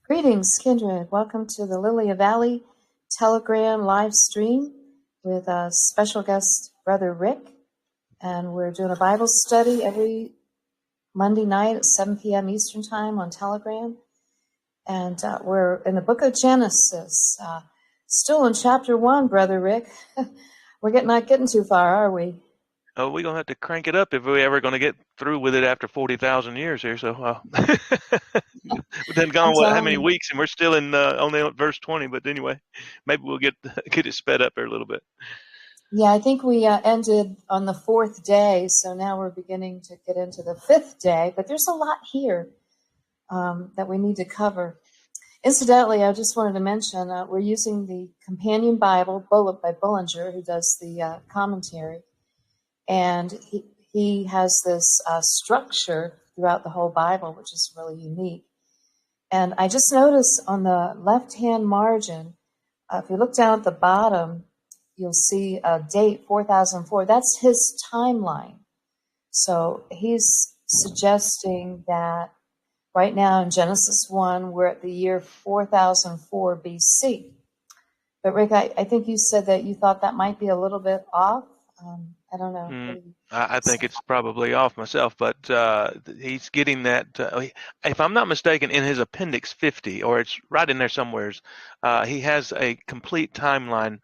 Greetings, Kindred. Welcome to the LilyofVallie Telegram live stream with special guest Brother Rick. And we're doing a Bible study every Monday night at 7 p.m. Eastern Time on Telegram. And we're in the book of Genesis, still in chapter 1, Brother Rick. We're not getting too far, are we? Oh, we're going to have to crank it up if we're ever going to get through with it after 40,000 years here. So we've been gone, how many weeks, and we're still in only verse 20. But anyway, maybe we'll get it sped up here a little bit. Yeah, I think we ended on the 4th day, so now we're beginning to get into the 5th day. But there's a lot here that we need to cover. Incidentally, I just wanted to mention we're using the Companion Bible Bullet by Bullinger, who does the commentary. And he has this structure throughout the whole Bible, which is really unique. And I just noticed on the left-hand margin, if you look down at the bottom, you'll see a date, 4004. That's his timeline. So he's suggesting that right now in Genesis 1, we're at the year 4004 BC. But Rick, I think you said that you thought that might be a little bit off. I don't know. I think it's probably off myself, but he's getting that. If I'm not mistaken, in his Appendix 50, or it's right in there somewheres, he has a complete timeline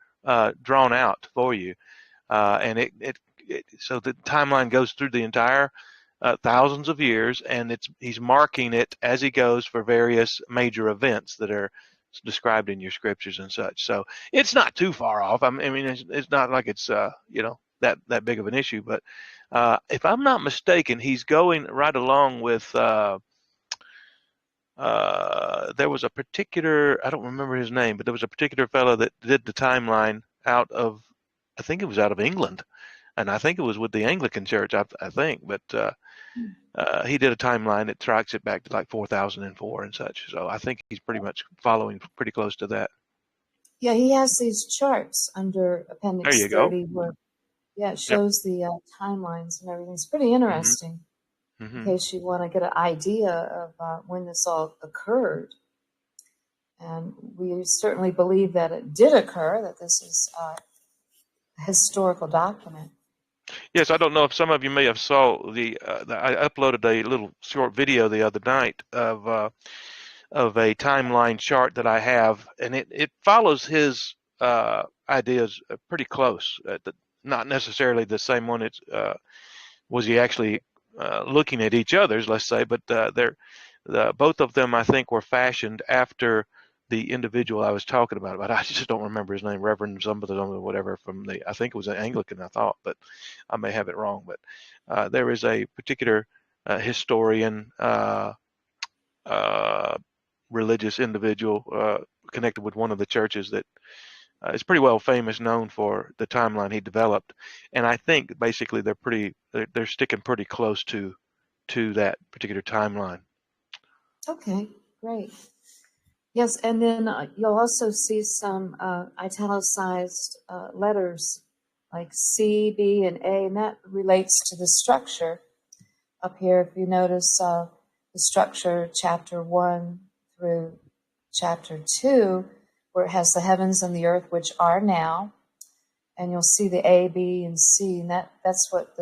drawn out for you, and so the timeline goes through the entire thousands of years, and he's marking it as he goes for various major events that are described in your scriptures and such. So it's not too far off. I mean, it's not like it's that big of an issue, but if I'm not mistaken, he's going right along with there was a particular, I don't remember his name, but there was a particular fellow that did the timeline out of, I think it was out of England, and I think it was with the Anglican Church, I think, but he did a timeline that tracks it back to like 4004 and such. So I think he's pretty much following pretty close to that. Yeah, he has these charts under Appendix 30 where it shows the timelines and everything. It's pretty interesting in case you want to get an idea of when this all occurred. And we certainly believe that it did occur, that this is a historical document. Yes, I don't know if some of you may have saw I uploaded a little short video the other night of a timeline chart that I have, and it follows his ideas pretty close. Not necessarily the same one. It's was he actually looking at each other's, let's say, but both of them I think were fashioned after the individual I was talking about. But I just don't remember his name, Reverend somebody or whatever from I think it was an Anglican, I thought, but I may have it wrong. But there is a particular historian, religious individual connected with one of the churches that is pretty well famous, known for the timeline he developed. And I think basically they're sticking pretty close to that particular timeline. Okay, great. Yes, and then you'll also see some italicized letters like C, B, and A, and that relates to the structure up here. If you notice the structure, chapter 1 through chapter 2, where it has the heavens and the earth, which are now, and you'll see the A, B, and C, and that's what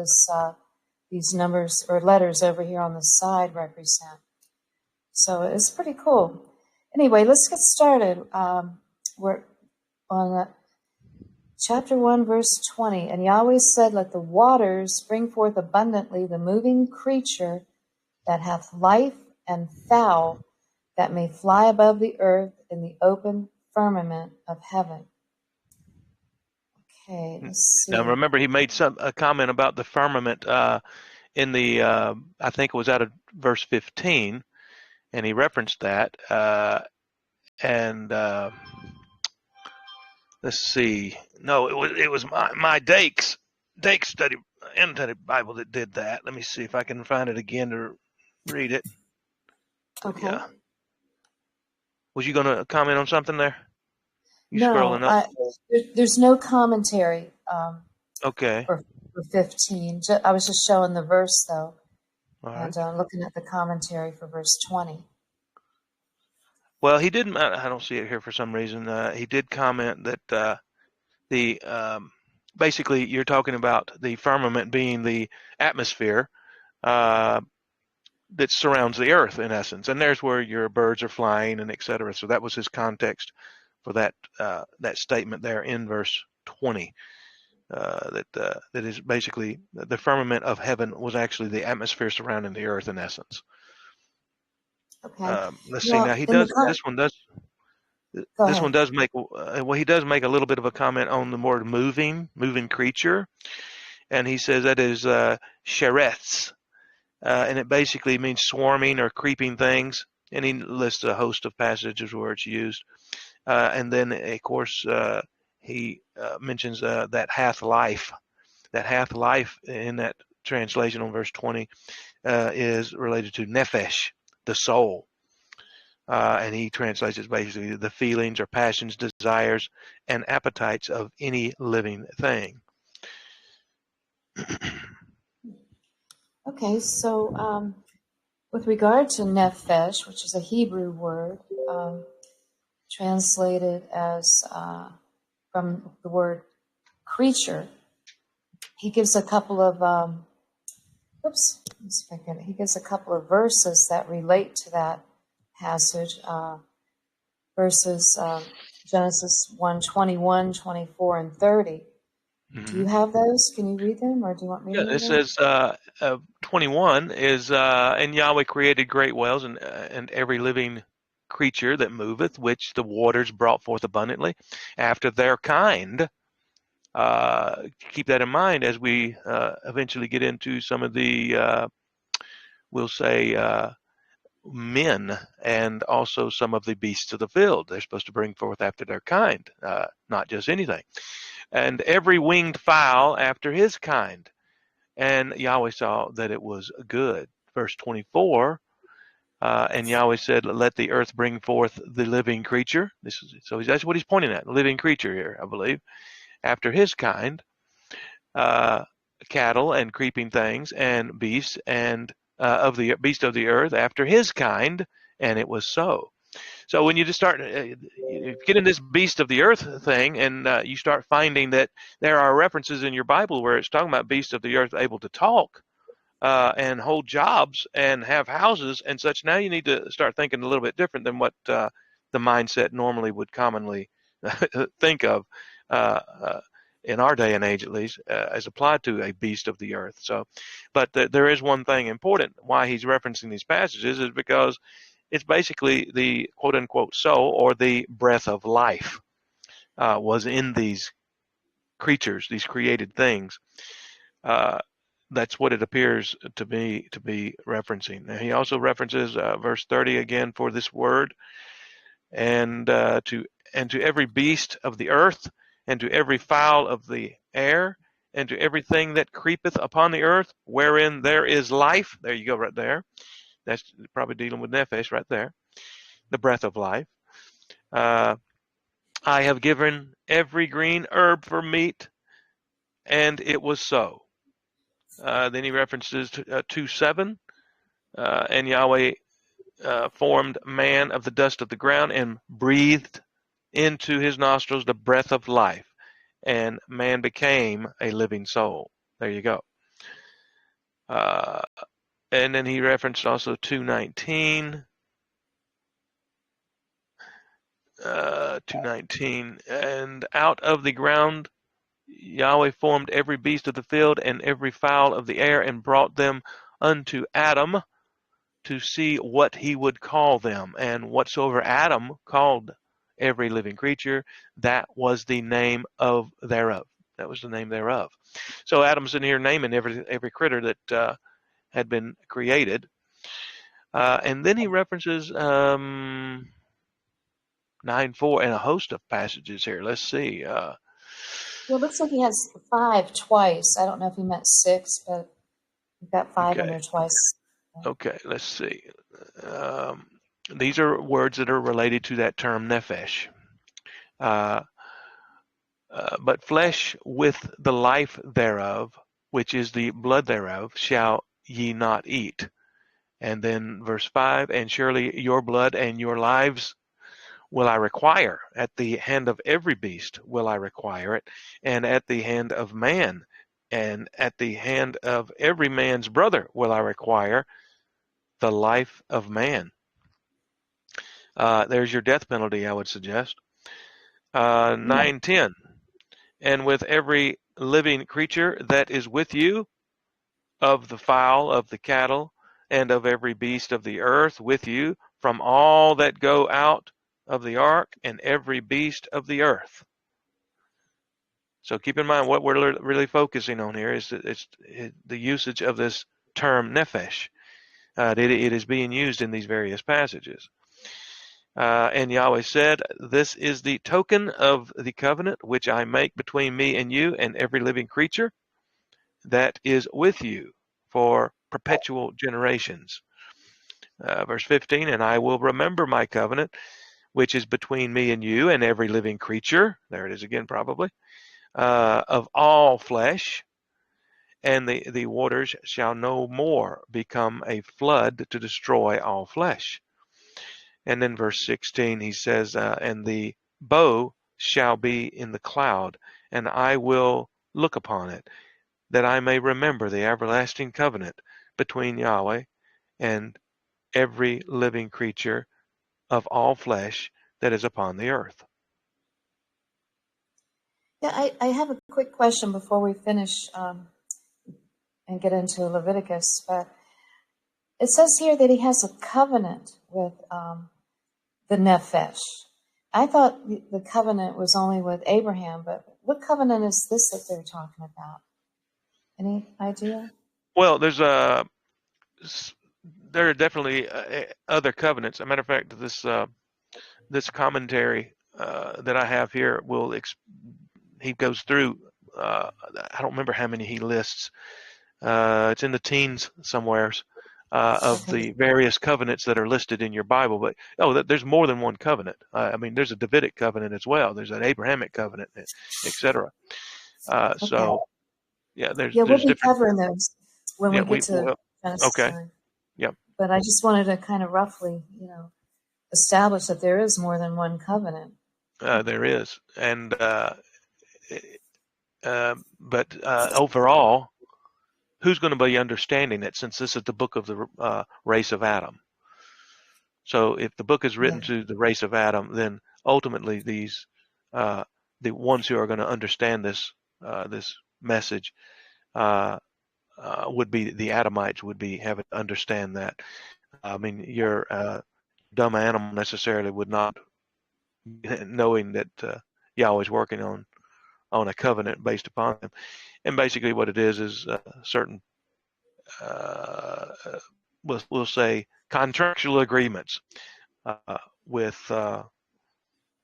these numbers or letters over here on the side represent. So it's pretty cool. Anyway, let's get started. We're on chapter 1, verse 20. And Yahweh said, "Let the waters bring forth abundantly the moving creature that hath life, and fowl that may fly above the earth in the open firmament of heaven." Okay, let's see. Now remember, he made a comment about the firmament in the I think it was out of verse 15. And he referenced that, and let's see. No, it was my Dake's study Bible that did that. Let me see if I can find it again to read it. Okay. Yeah. Was you going to comment on something there? Scrolling up? There's no commentary. Okay. For 15. I was just showing the verse though. All right. And looking at the commentary for verse 20. Well, he didn't. I don't see it here for some reason. He did comment that the basically you're talking about the firmament being the atmosphere uh, that surrounds the earth in essence, and there's where your birds are flying and etc. So that was his context for that statement there in verse 20. That is basically the firmament of heaven was actually the atmosphere surrounding the earth in essence. Okay. Let's see now. Well, He in the does this one does go this one ahead. does make well he does make a little bit of a comment on the word moving creature, and he says that is sherets, and it basically means swarming or creeping things. And he lists a host of passages where it's used, and then of course he mentions that hath life in that translation on verse 20 is related to nephesh, the soul. And he translates it basically the feelings or passions, desires, and appetites of any living thing. Okay, so with regard to nephesh, which is a Hebrew word, translated as from the word creature, he gives a couple of he gives a couple of verses that relate to that passage. Verses Genesis 1:21, 24, and 30. Do Mm-hmm. you have those? Can you read them, or do you want me to Yeah, read it them? says 21 is and Yahweh created great whales and every living creature that moveth, which the waters brought forth abundantly after their kind. Keep that in mind as we eventually get into some of the we'll say men and also some of the beasts of the field. They're supposed to bring forth after their kind, not just anything. And every winged fowl after his kind. And Yahweh saw that it was good. Verse 24, and Yahweh said, let the earth bring forth the living creature. That's what he's pointing at, living creature here, I believe, after his kind, uh, cattle and creeping things and beasts and of the beast of the earth after his kind, and it was so. So when you just start you get in this beast of the earth thing, and you start finding that there are references in your Bible where it's talking about beasts of the earth able to talk and hold jobs and have houses and such. Now you need to start thinking a little bit different than what the mindset normally would commonly think of. In our day and age, at least, as applied to a beast of the earth. So, but there is one thing important why he's referencing these passages is because it's basically the quote unquote soul or the breath of life was in these creatures, these created things. Uh, that's what it appears to be referencing. Now, he also references verse 30 again for this word, and to every beast of the earth, and to every fowl of the air, and to everything that creepeth upon the earth, wherein there is life. There you go, right there. That's probably dealing with nephesh right there, the breath of life. Uh, I have given every green herb for meat, and it was so. Then he references 2:7, and Yahweh formed man of the dust of the ground and breathed into his nostrils the breath of life, and man became a living soul. There you go. Uh, and then he referenced also 2:19. 2:19, and out of the ground Yahweh formed every beast of the field and every fowl of the air and brought them unto Adam to see what he would call them. And whatsoever Adam called every living creature, that was the name of thereof. That was the name thereof. So Adam's in here naming every critter that had been created. And then he references 9:4 and a host of passages here. Let's see. Well, it looks like he has 5 twice. I don't know if he meant 6, but we've got 5 in Okay. there twice. Okay. Let's see. Um, these are words that are related to that term nephesh. Uh, but flesh with the life thereof, which is the blood thereof, shall ye not eat. And then verse 5, and surely your blood and your lives will I require. At the hand of every beast will I require it, and at the hand of man, and at the hand of every man's brother will I require the life of man. There's your death penalty, I would suggest. Yeah. 9:10. And with every living creature that is with you, of the fowl, of the cattle, and of every beast of the earth with you, from all that go out of the ark, and every beast of the earth. So keep in mind what we're really focusing on here is that it's the usage of this term nephesh. It is being used in these various passages. And Yahweh said, "This is the token of the covenant which I make between me and you and every living creature that is with you for perpetual generations." Verse 15, "And I will remember my covenant, which is between me and you and every living creature," there it is again probably, "of all flesh, and the waters shall no more become a flood to destroy all flesh." And then verse 16, he says, "And the bow shall be in the cloud, and I will look upon it, that I may remember the everlasting covenant between Yahweh and every living creature of all flesh that is upon the earth." Yeah, I have a quick question before we finish and get into Leviticus. But it says here that he has a covenant with the Nephesh. I thought the covenant was only with Abraham, but what covenant is this that they're talking about? Any idea? Well, there are definitely other covenants. As a matter of fact, this commentary that I have here he goes through. I don't remember how many he lists. It's in the teens somewheres of Okay. the various covenants that are listed in your Bible. But there's more than one covenant. I mean, there's a Davidic covenant as well. There's an Abrahamic covenant, etc. Okay. So yeah, Yeah, we'll there's be different. covering those when Yeah, we get we to well, Genesis okay. 9. Yeah, But I just wanted to kind of roughly, establish that there is more than one covenant. there is, and but overall, who's going to be understanding it, since this is the book of the race of Adam? So if the book is Yeah. written to the race of Adam, then ultimately uh, the ones who are going to understand this message uh, would be the Adamites, would be having to understand that. I mean, your dumb animal necessarily would not, knowing that Yahweh's working on a covenant based upon them. And basically what it is certain, uh, we'll say, contractual agreements with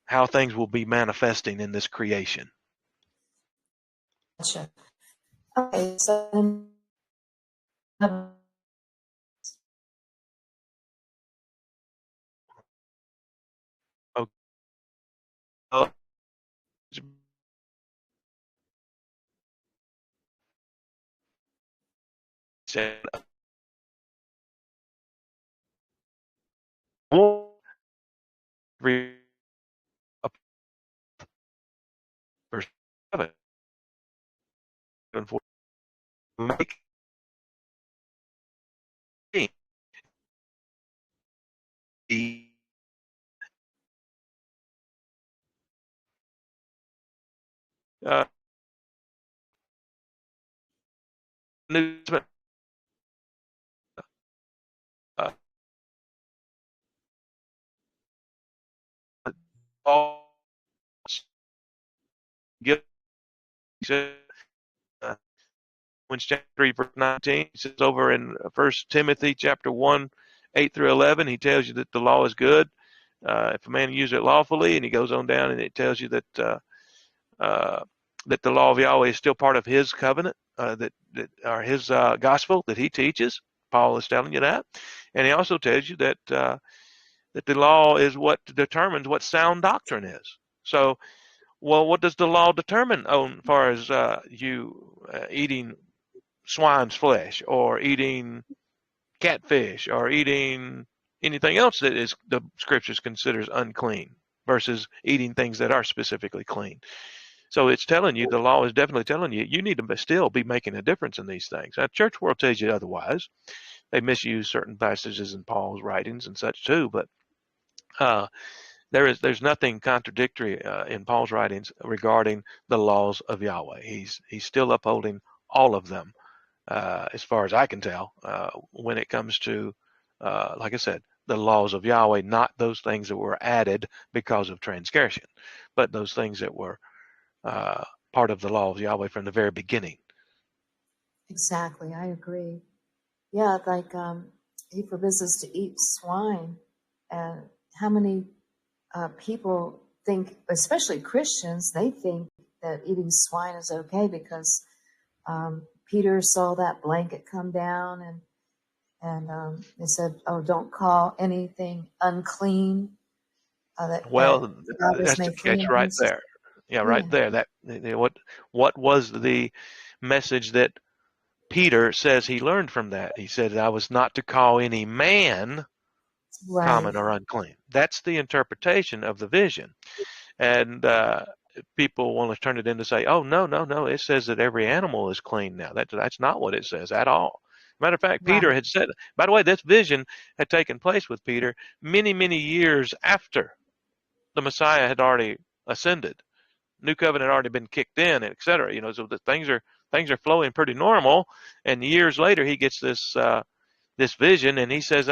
how things will be manifesting in this creation. Gotcha. Okay, so Okay. Verse 7, make the uh, New Testament uh, Paul gives uh, when chapter 3 verse 19, he says over in 1 Timothy chapter 1 8 through 11, he tells you that the law is good if a man uses it lawfully, and he goes on down and it tells you uh, that the law of Yahweh is still part of his covenant, that or his gospel that he teaches. Paul is telling you that, and he also tells you that the law is what determines what sound doctrine is. So, well, what does the law determine on far as you eating swine's flesh, or eating catfish, or eating anything else that is the scriptures considers unclean? versus eating things that are specifically clean. So it's telling you, the law is definitely telling you, you need to still be making a difference in these things. Now, church world tells you otherwise. They misuse certain passages in Paul's writings and such too, but uh, there's nothing contradictory in Paul's writings regarding the laws of Yahweh. He's still upholding all of them, as far as I can tell, when it comes to, like I said, the laws of Yahweh, not those things that were added because of transgression, but those things that were part of the law of Yahweh from the very beginning. Exactly, I agree. Yeah, like he forbids us to eat swine. And how many people think, especially Christians, they think that eating swine is okay because Peter saw that blanket come down and they said, "Oh, don't call anything unclean that Well, God has that's the made catch clean." right there. Yeah, right Yeah, there. That what was the message that Peter says he learned from that? He said, "I was not to call any man right, common or unclean." That's the interpretation of the vision. And people want to turn it into say, "Oh, no, no, no! It says that every animal is clean now." That's not what it says at all. Matter of fact, Peter right, had said. By the way, this vision had taken place with Peter many, many years after the Messiah had already ascended. New covenant had already been kicked in, etc. So the things are flowing pretty normal. And years later, he gets this vision, and he says,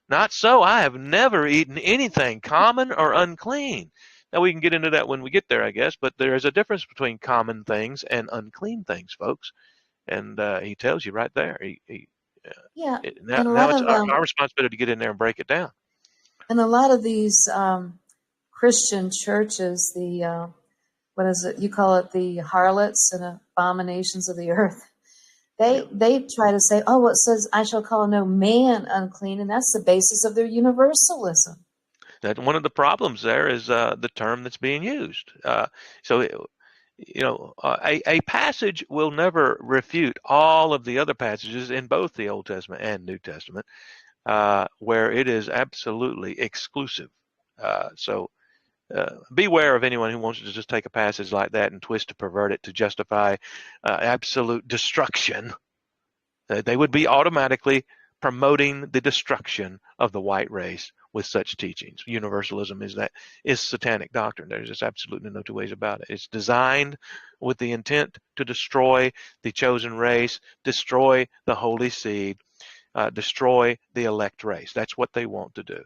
"Not so. I have never eaten anything common or unclean." Now we can get into that when we get there, I guess. But there is a difference between common things and unclean things, folks. And he tells you right there. yeah. Now, And a now lot it's of our responsibility to get in there and break it down. these Christian churches, the what is it? You call it the harlots and abominations of the earth. Yeah. They try to say, "Oh, well, it says I shall call no man unclean," and that's the basis of their universalism. That one of the problems there is the term that's being used. So, a passage will never refute all of the other passages in both the Old Testament and New Testament, where it is absolutely exclusive. So, beware of anyone who wants to just take a passage like that and twist to pervert it to justify absolute destruction. They would be automatically promoting the destruction of the white race with such teachings. Universalism is satanic doctrine. There's just absolutely no two ways about it. It's designed with the intent to destroy the chosen race, destroy the holy seed, destroy the elect race. That's what they want to do.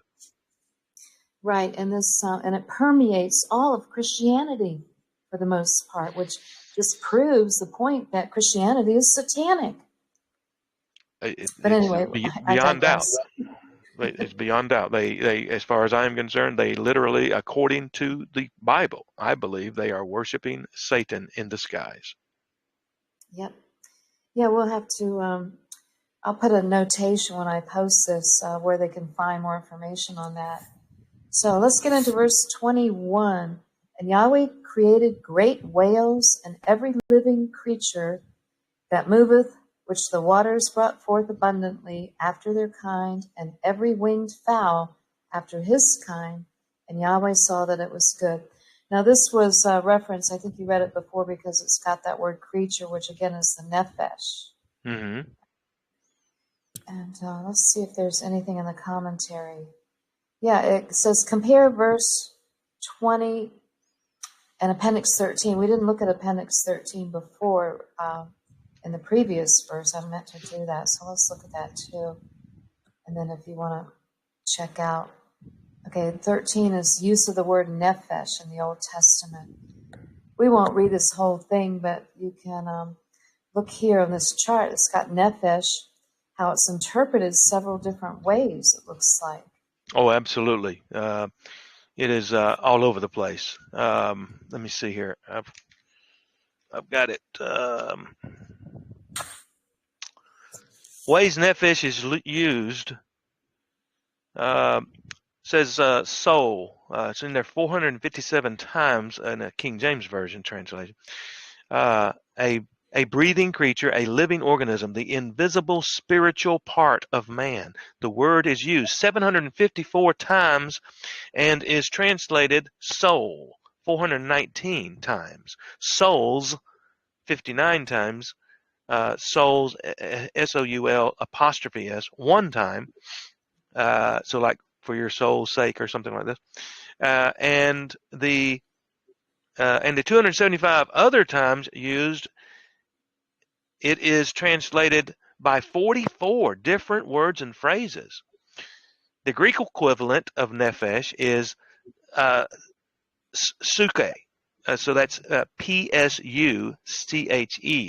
Right, and this and it permeates all of Christianity for the most part, which just proves the point that Christianity is satanic. But It's anyway, I beyond doubt. digress. It's beyond doubt. As far as I am concerned, they literally, according to the Bible, I believe they are worshiping Satan in disguise. Yep. Yeah, we'll have to. I'll put a notation when I post this where they can find more information on that. So let's get into verse 21. And Yahweh created great whales and every living creature that moveth, which the waters brought forth abundantly after their kind, and every winged fowl after his kind. And Yahweh saw that it was good. Now, this was a reference, I think you read it before because it's got that word creature, which again is the nephesh. Mm-hmm. And let's see if there's anything in the commentary. Yeah, it says compare verse 20 and Appendix 13. We didn't look at Appendix 13 before in the previous verse. I meant to do that, so let's look at that too. And then if you want to check out, okay, 13 is use of the word nephesh in the Old Testament. We won't read this whole thing, but you can look here on this chart. It's got nephesh, how it's interpreted several different ways, it looks like. Oh, absolutely. It is all over the place. Let me see here. I've got it. Ways nephesh is used. Says soul. It's in there 457 times in a King James Version translation. A A breathing creature, a living organism, the invisible spiritual part of man. The word is used 754 times and is translated soul 419 times, souls 59 times, souls, S-O-U-L apostrophe S, one time, so like for your soul's sake or something like this, and the 275 other times used, it is translated by 44 different words and phrases. The Greek equivalent of nephesh is uh, suke. So that's P-S-U-C-H-E,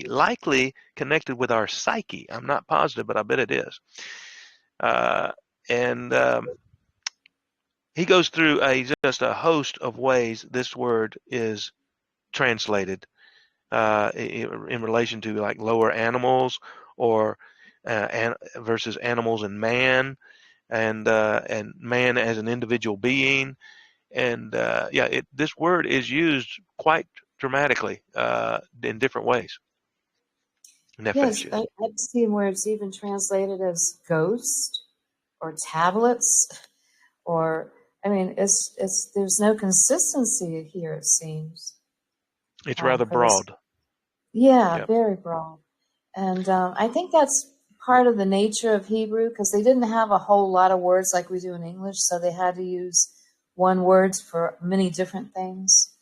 likely connected with our psyche. I'm not positive, but I bet it is. And he goes through just a host of ways this word is translated in relation to like lower animals or versus animals and man as an individual being. And this word is used quite dramatically in different ways. Yes, Nefesh is. I've seen where it's even translated as ghost or tablets, or I mean, it's there's no consistency here. It seems It's rather for this. broad. Yeah, Yep. very broad, and I think that's part of the nature of Hebrew because they didn't have a whole lot of words like we do in English, so they had to use one words for many different things.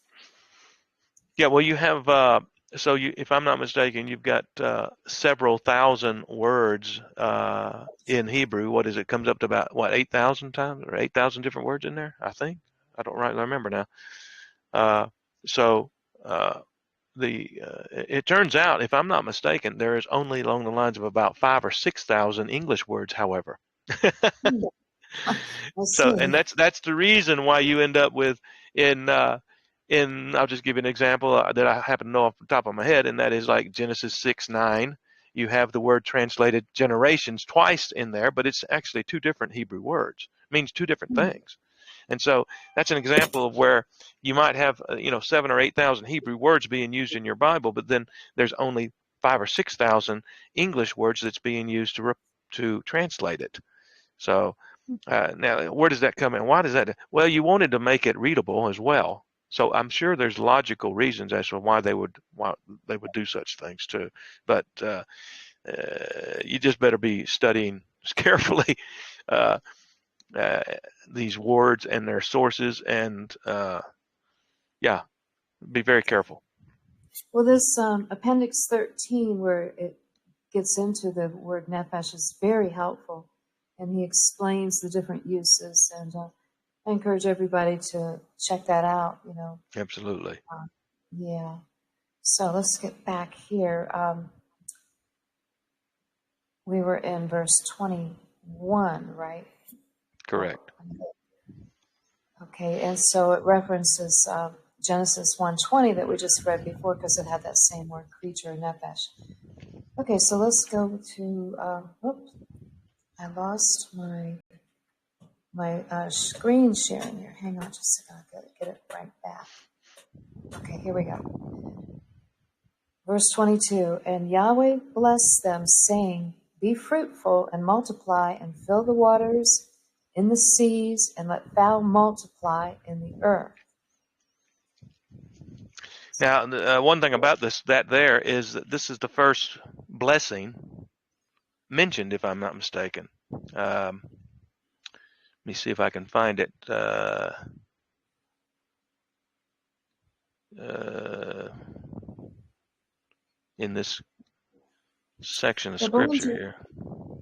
Yeah, well, you have if I'm not mistaken, you've got several thousand words in Hebrew. What is it? Comes up to about what 8,000 times or 8,000 different words in there, I think. I don't rightly remember now. Uh, so it turns out, if I'm not mistaken, there is only along the lines of about 5 or 6,000 English words, however. Hmm, I So, and see. that's the reason why you end up with in I'll just give you an example that I happen to know off the top of my head, and that is like Genesis 6:9. You have the word translated generations twice in there, but it's actually two different Hebrew words. It means two different Hmm. things. And so that's an example of where you might have 7 or 8,000 Hebrew words being used in your Bible, but then there's only 5 or 6,000 English words that's being used to translate it. So now, where does that come in? Why does that? Well, you wanted to make it readable as well. So I'm sure there's logical reasons as to why they would do such things too. But you just better be studying carefully uh, uh, these words and their sources, and yeah, be very careful. Well, this Appendix 13, where it gets into the word nephesh, is very helpful, and he explains the different uses. And I encourage everybody to check that out. Absolutely. Yeah. So let's get back here. We were in verse 21, right? Oh, Correct. okay. And so it references Genesis 1:20 that we just read before because it had that same word creature, nephesh. Okay, so let's go to, oops, I lost my screen sharing here. Hang on just a second, I'll get it right back. Okay, here we go. Verse 22, and Yahweh blessed them, saying, be fruitful and multiply and fill the waters in the seas and let fowl multiply in the earth. Now, one thing about there is that this is the first blessing mentioned, if I'm not mistaken. Let me see if I can find it in this section of Yeah, scripture here.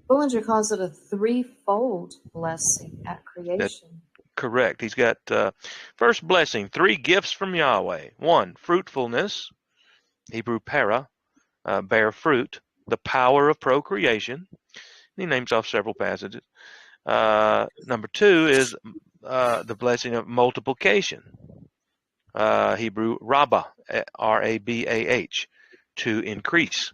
Bullinger calls it a threefold blessing at That's creation. correct. He's got first blessing, 3 gifts from Yahweh. 1, fruitfulness, Hebrew para, bear fruit, the power of procreation. He names off several passages. Number 2 is the blessing of multiplication, Hebrew rabah, R-A-B-A-H, to increase.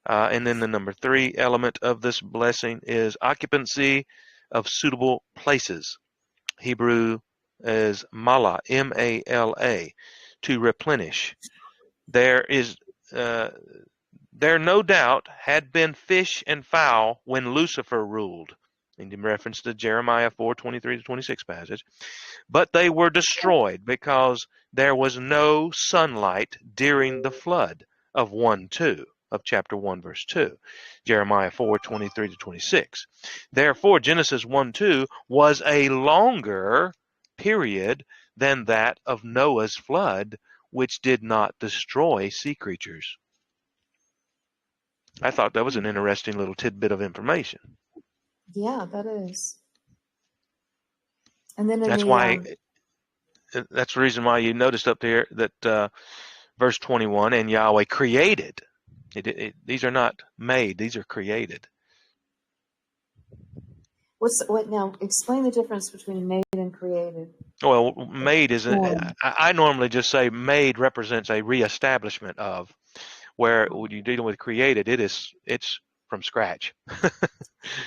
And then the number 3 element of this blessing is occupancy of suitable places. Hebrew is mala, M-A-L-A, to replenish. There is there no doubt had been fish and fowl when Lucifer ruled, in reference to Jeremiah 4:23-26 passage, but they were destroyed because there was no sunlight during the flood of 1:2 of chapter 1 verse 2, Jeremiah 4:23-26. Therefore, Genesis 1:2 was a longer period than that of Noah's flood, which did not destroy sea creatures. I thought that was an interesting little tidbit of information. Yeah, that is. And then in That's the why. That's the reason why you noticed up there that verse 21, and Yahweh created. These are not made; these are created. what now? Explain the difference between made and created. Well, made is. Form. I normally just say made represents a reestablishment of. Where when you're dealing with created, it's from scratch.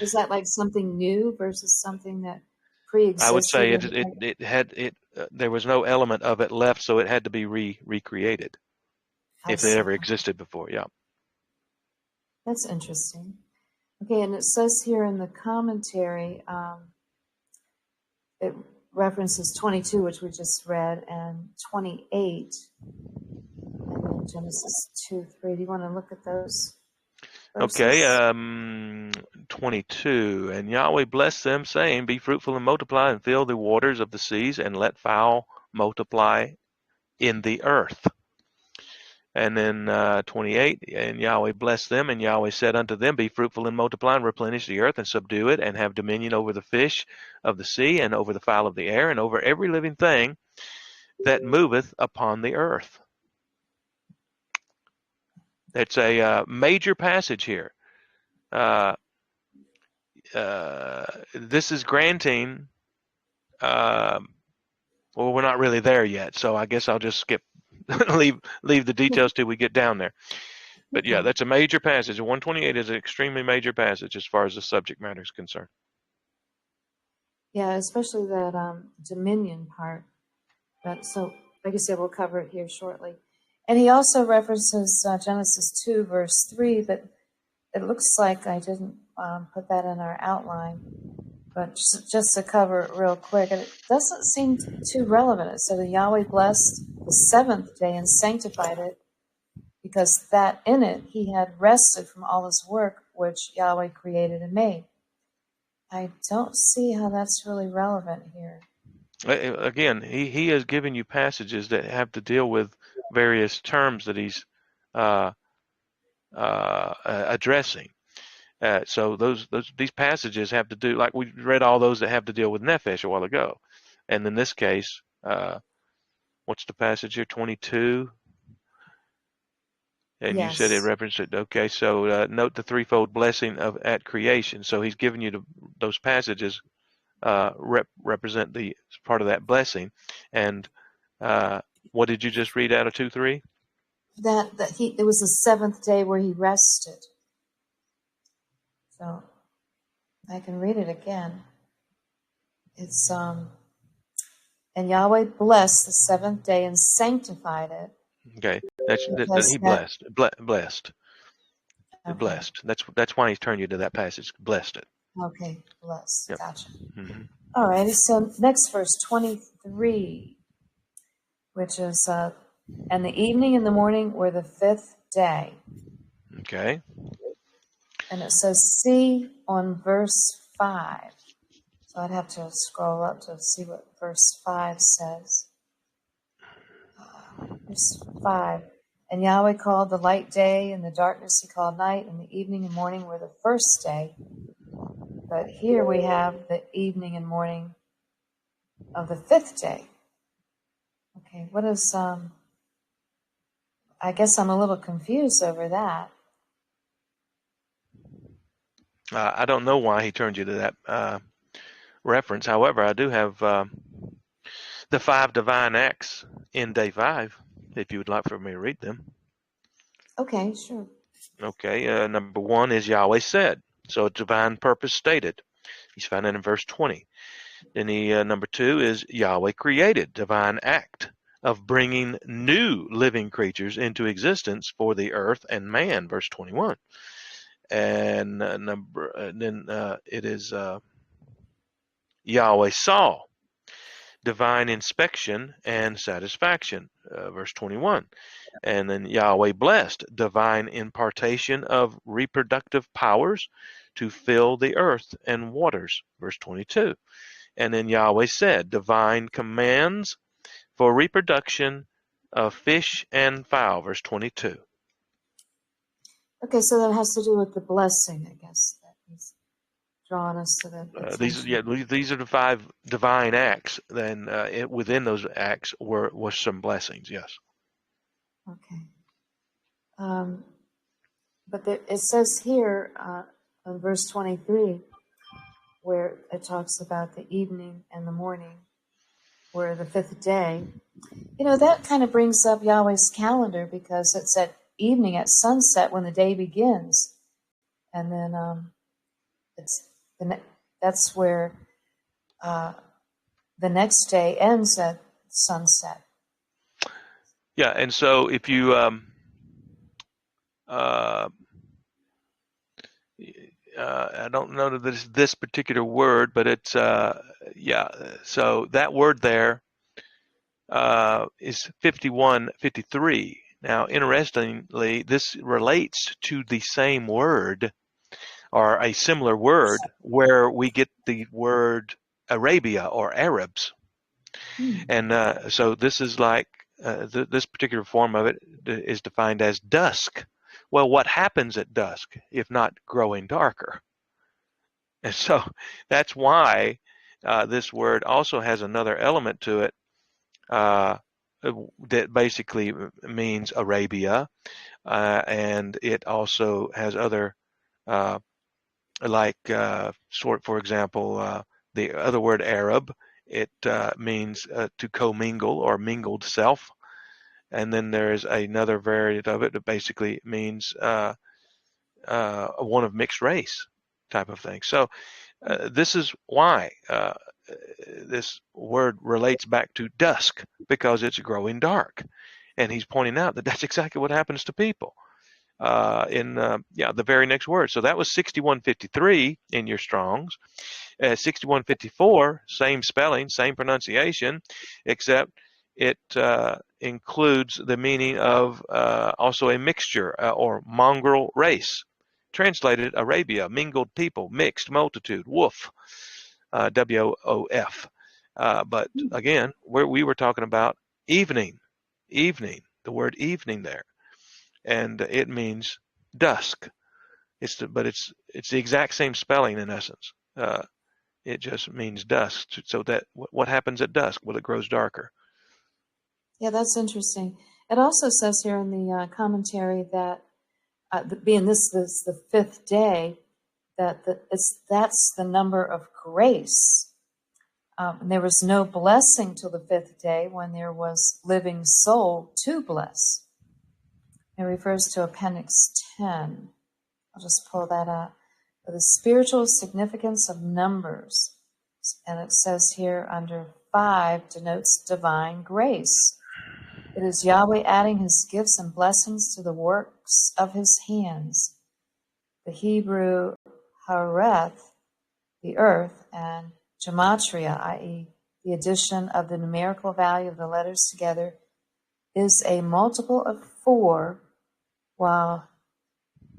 Is that like something new versus something that I would pre-existed? say it had it. There was no element of it left, so it had to be recreated I if it see. ever existed before. Yeah. That's interesting. Okay, and it says here in the commentary, it references 22, which we just read, and 28, and then Genesis 2:3. Do you want to look at those Okay, verses? 22. And Yahweh blessed them, saying, be fruitful and multiply, and fill the waters of the seas, and let fowl multiply in the earth. And then 28, and Yahweh blessed them, and Yahweh said unto them, be fruitful and multiply, and replenish the earth, and subdue it, and have dominion over the fish of the sea, and over the fowl of the air, and over every living thing that moveth upon the earth. It's a major passage here. This is granting, well, we're not really there yet, so I guess I'll just skip, leave the details till we get down there. But yeah, Okay. that's a major passage. 128 is an extremely major passage as far as the subject matter is concerned. Yeah, especially that dominion part. But so, like I said, we'll cover it here shortly. And he also references Genesis 2, verse 3, but it looks like I didn't put that in our outline. But just to cover it real quick, and it doesn't seem too relevant. It said, Yahweh blessed the seventh day and sanctified it, because that in it he had rested from all his work which Yahweh created and made. I don't see how that's really relevant here. Again, he has given you passages that have to deal with various terms that he's addressing. So these passages have to do, like we read all those that have to deal with nephesh a while ago, and in this case, what's the passage here? 22. And you said it Yes. referenced it. Okay, so note the threefold blessing of at creation. So he's given you those passages represent the part of that blessing. And what did you just read out of 2:3? That it was the seventh day where he rested. So I can read it again. It's and Yahweh blessed the seventh day and sanctified it. Okay, that he blessed. Okay. Blessed. That's why he's turned you to that passage. Blessed it. Okay, blessed. Yep. Gotcha. Mm-hmm. All righty. So next verse 23, which is and the evening and the morning were the fifth day. Okay. And it says see on verse 5. So I'd have to scroll up to see what verse 5 says. Verse 5. And Yahweh called the light day, and the darkness he called night, and the evening and morning were the first day. But here we have the evening and morning of the fifth day. Okay, what is, I guess I'm a little confused over that. I don't know why he turned you to that reference. However, I do have the 5 divine acts in day 5, if you would like for me to read them. Okay, sure. Okay, number 1 is Yahweh said. So a divine purpose stated. He's found it in verse 20. Then number 2 is Yahweh created, divine act. of bringing new living creatures into existence for the earth and man, verse 21. And then it is Yahweh saw divine inspection and satisfaction, verse 21. And then Yahweh blessed divine impartation of reproductive powers to fill the earth and waters, verse 22. And then Yahweh said divine commands for reproduction of fish and fowl, verse 22. Okay, so that has to do with the blessing, I guess, that he's drawing us to the attention. These are the 5 divine acts. Then within those acts was some blessings. Yes. Okay. But it says here in verse 23, where it talks about the evening and the morning, where the 5th day, that kind of brings up Yahweh's calendar, because it's at evening, at sunset, when the day begins. And then that's where the next day ends at sunset. Yeah, and so if you I don't know that this particular word, but it's yeah. So that word there is 5153. Now, interestingly, this relates to the same word or a similar word where we get the word Arabia or Arabs. And so this is like this particular form of it is defined as dusk. Well, what happens at dusk if not growing darker? And so that's why this word also has another element to it that basically means Arabia, and it also has other for example, the other word Arab. It means to commingle or mingled self. And then there's another variant of it that basically means one of mixed race type of thing. So this is why this word relates back to dusk, because it's growing dark. And he's pointing out that that's exactly what happens to people in the very next word. So that was 6153 in your Strongs. 6154, same spelling, same pronunciation, except it includes the meaning of also a mixture or mongrel race. Translated Arabia, mingled people, mixed multitude, woof, WOF. But again, we were talking about evening, the word evening there, and it means dusk. But it's the exact same spelling in essence. It just means dusk. So that what happens at dusk? Well, it grows darker. Yeah, that's interesting. It also says here in the commentary that being this is the 5th day, that that's the number of grace. And there was no blessing till the 5th day, when there was living soul to bless. It refers to Appendix 10. I'll just pull that up. The spiritual significance of numbers. And it says here under 5 denotes divine grace. It is Yahweh adding his gifts and blessings to the works of his hands. The Hebrew hareth, the earth, and gematria, i.e., the addition of the numerical value of the letters together, is a multiple of 4, while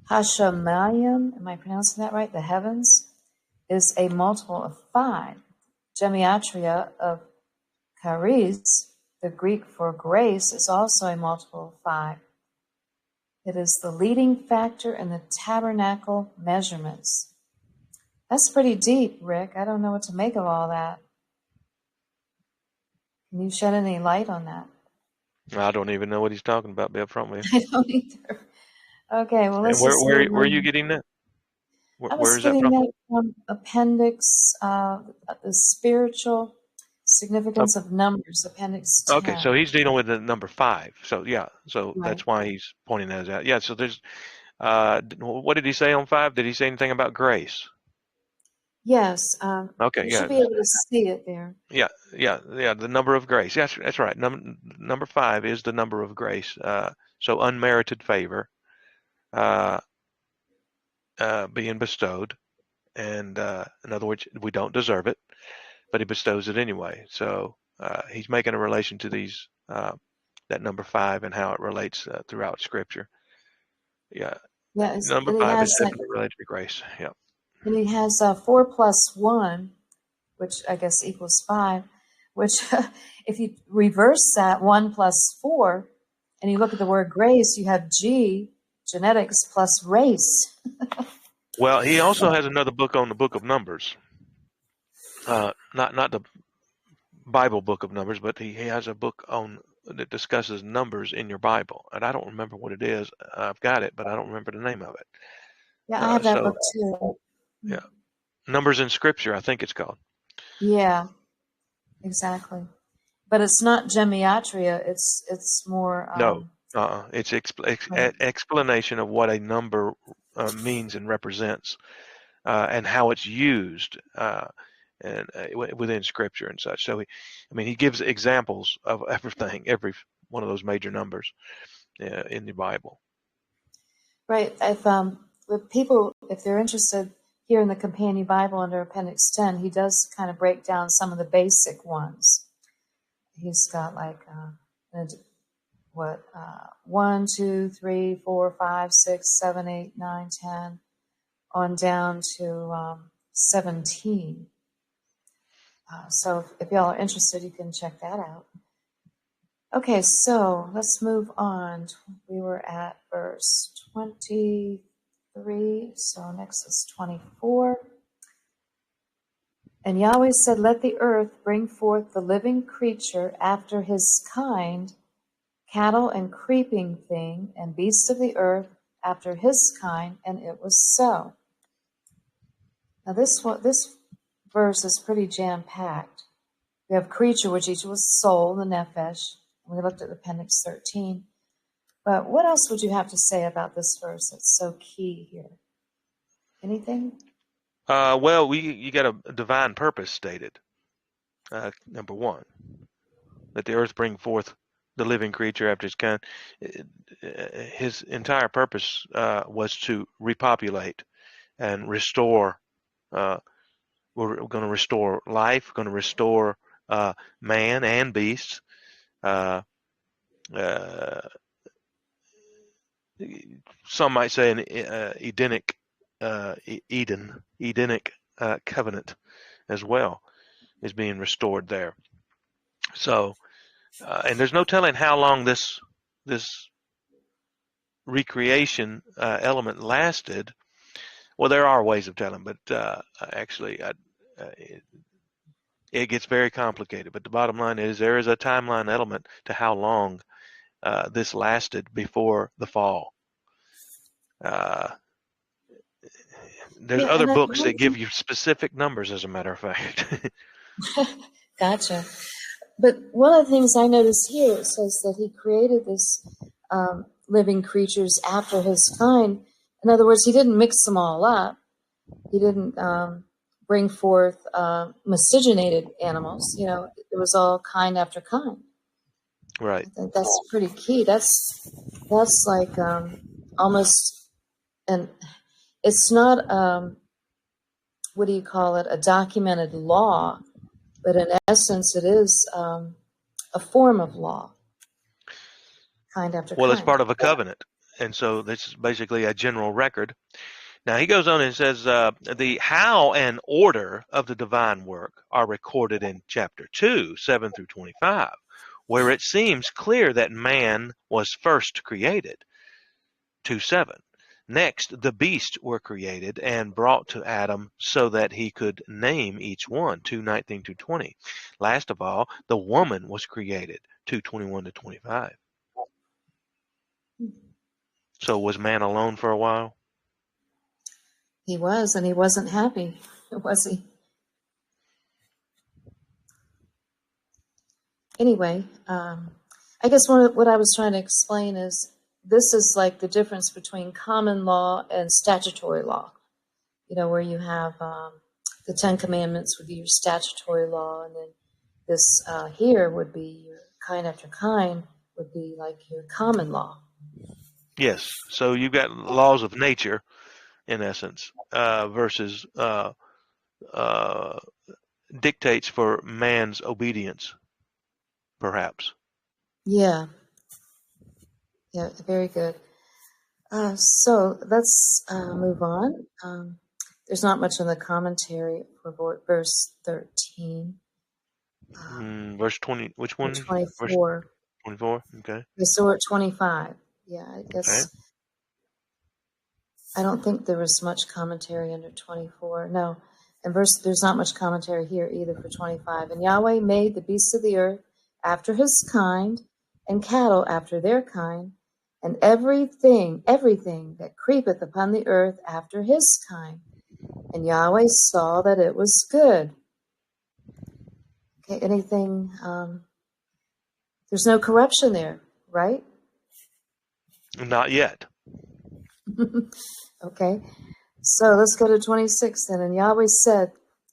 Hashemayim, am I pronouncing that right? The heavens, is a multiple of 5. Gematria of charis, the Greek for grace, is also a multiple of 5. It is the leading factor in the tabernacle measurements. That's pretty deep, Rick. I don't know what to make of all that. Can you shed any light on that? I don't even know what he's talking about. Be upfront with I don't either. Okay, well, let's you. just And move where are you on. getting that? I Where was is that getting from? that from Appendix, the spiritual significance of numbers, Appendix Okay, 10. so he's dealing with the number 5. So yeah, so Right. that's why he's pointing that out. Yeah, so there's what did he say on 5? Did he say anything about grace? Yes, Okay, you should yeah, be able to see it there. yeah. The number of grace. Yes, that's right. Number 5 is the number of grace. So unmerited favor uh, being bestowed, and in other words, we don't deserve it, but he bestows it anyway. So he's making a relation to these that number 5 and how it relates throughout Scripture. Yeah, Yeah, number and he 5 is has like, definitely related to grace. Yeah. and he has 4 plus 1, which I guess equals 5. Which, if you reverse that 1 plus 4, and you look at the word grace, you have G, genetics, plus race. Well, he also has another book on the Book of Numbers. Not the Bible book of Numbers, but he has a book on that discusses numbers in your Bible, and I don't remember what it is. I've got it, but I don't remember the name of it. Yeah, I have that So book too. yeah, numbers in Scripture, I think it's called. Yeah, exactly. But it's not gematria. It's more No, it's right. explanation of what a number means and represents, and how it's used, and within Scripture and such. So he gives examples of everything, every one of those major numbers in the Bible. Right. If with people, if they're interested, here in the Companion Bible under Appendix 10, he does kind of break down some of the basic ones. He's got like what 1, 2, 3, 4, 5, 6, 7, 8, 9, 10, on down to 17. So if y'all are interested, you can check that out. Okay, so let's move on. We were at verse 23, so next is 24. And Yahweh said, "Let the earth bring forth the living creature after his kind, cattle and creeping thing, and beasts of the earth after his kind," and it was so. Now this verse is pretty jam-packed. We have creature, which equals soul, the nephesh. And we looked at Appendix 13. But what else would you have to say about this verse that's so key here? Anything? Well, you got a divine purpose stated. Number 1, that the earth bring forth the living creature after his kind. His entire purpose was to repopulate and restore. Uh, we're going to restore life, going to restore man and beasts. Uh, uh, some might say an Edenic Edenic covenant as well is being restored there. So, and there's no telling how long this recreation element lasted. Well, there are ways of telling, but actually, it gets very complicated. But the bottom line is there is a timeline element to how long this lasted before the fall. There's Yeah, other and books that give you specific numbers, as a matter of fact. gotcha. But one of the things I noticed here, it says that he created this living creatures after his kind. In other words, he didn't mix them all up. He didn't bring forth miscegenated animals. You know, it was all kind after kind. Right. I think that's pretty key. That's like almost, and it's not what do you call it? A documented law, but in essence, it is a form of law, kind after Well, it's kind. part of a covenant. And so this is basically a general record. Now he goes on and says the how and order of the divine work are recorded in chapter 2, 7 through 25, where it seems clear that man was first created, 2:7. Next, the beasts were created and brought to Adam so that he could name each one, 2:19 to 20. Last of all, the woman was created, 2:21 to 25. So was man alone for a while? He was, and he wasn't happy, was he? Anyway, I guess what I was trying to explain is this is like the difference between common law and statutory law. You know, where you have the Ten Commandments would be your statutory law, and then this here would be your kind after kind would be like your common law. Yes. So you've got laws of nature, in essence, versus uh, dictates for man's obedience, perhaps. Yeah, yeah, very good. So let's move on. There's not much in the commentary for verse 13 Verse 20, which or one? Verse 24. 24? Okay. So we're at 25. Yeah, I Okay. guess I don't think there was much commentary under 24. No, and there's not much commentary here either for 25. And Yahweh made the beasts of the earth after his kind, and cattle after their kind, and everything that creepeth upon the earth after his kind. And Yahweh saw that it was good. Okay, anything? There's no corruption there, right? Not yet. Okay. So let's go to 26 then. And Yahweh said,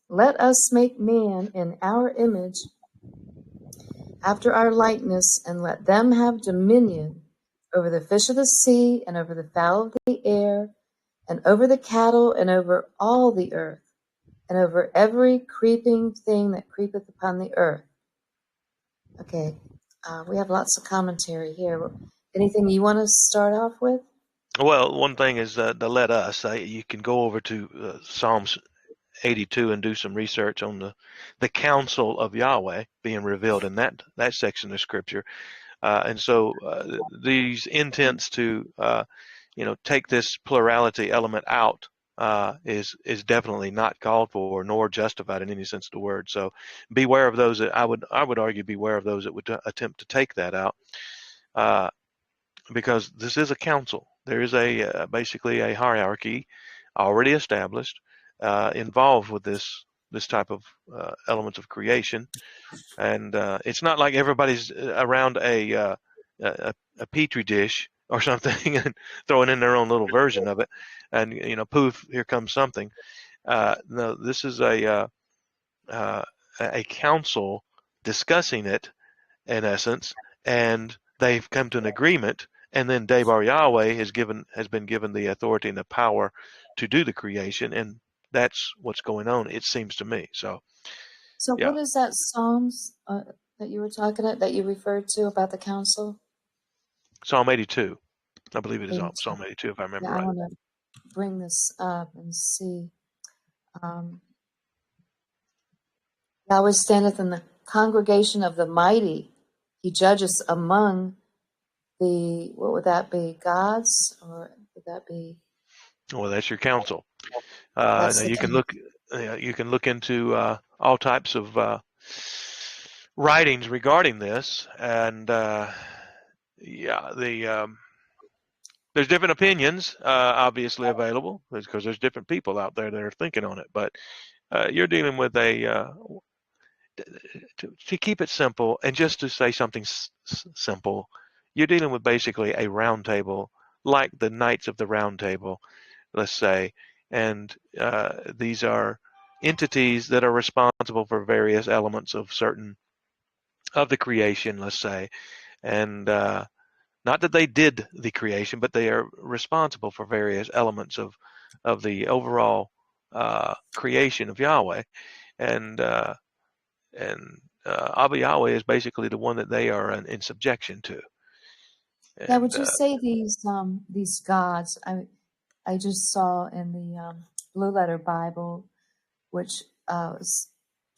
let us make man in our image, after our likeness, and let them have dominion over the fish of the sea, and over the fowl of the air, and over the cattle, and over all the earth, and over every creeping thing that creepeth upon the earth. Okay. We have lots of commentary here. Anything you want to start off with? Well, one thing is the let us. You can go over to Psalms 82 and do some research on the counsel of Yahweh being revealed in that section of Scripture. And so these intents to take this plurality element out is definitely not called for nor justified in any sense of the word. So beware of those that I would argue beware of those that would attempt to take that out, because this is a council. There is basically a hierarchy already established involved with this type of elements of creation. And it's not like everybody's around a petri dish or something and throwing in their own little version of it, and poof, here comes something. No, this is uh, a council discussing it in essence, and they've come to an agreement. And then Debar Yahweh has been given the authority and the power to do the creation, and that's what's going on. It seems to me. So So yeah, what is that Psalms that you were talking about, that you referred to about the council? Psalm 82. I believe it is 82. Psalm 82, if I remember Yeah, I right. want to bring this up and see. Um, Yahweh standeth in the congregation of the mighty. He judges among the, what would that be, gods? Or would that be, Well, that's your counsel. that's Now the you can king. look into all types of writings regarding this, and yeah, there's different opinions obviously available because there's different people out there that are thinking on it. But you're dealing with to keep it simple and just to say something simple, you're dealing with basically a round table, like the Knights of the Round Table, let's say, and these are entities that are responsible for various elements of certain of the creation, let's say, and not that they did the creation, but they are responsible for various elements of the overall creation of Yahweh, and Abba Yahweh is basically the one that they are in subjection to. Now, would And you say these gods? I just saw in the Blue Letter Bible, which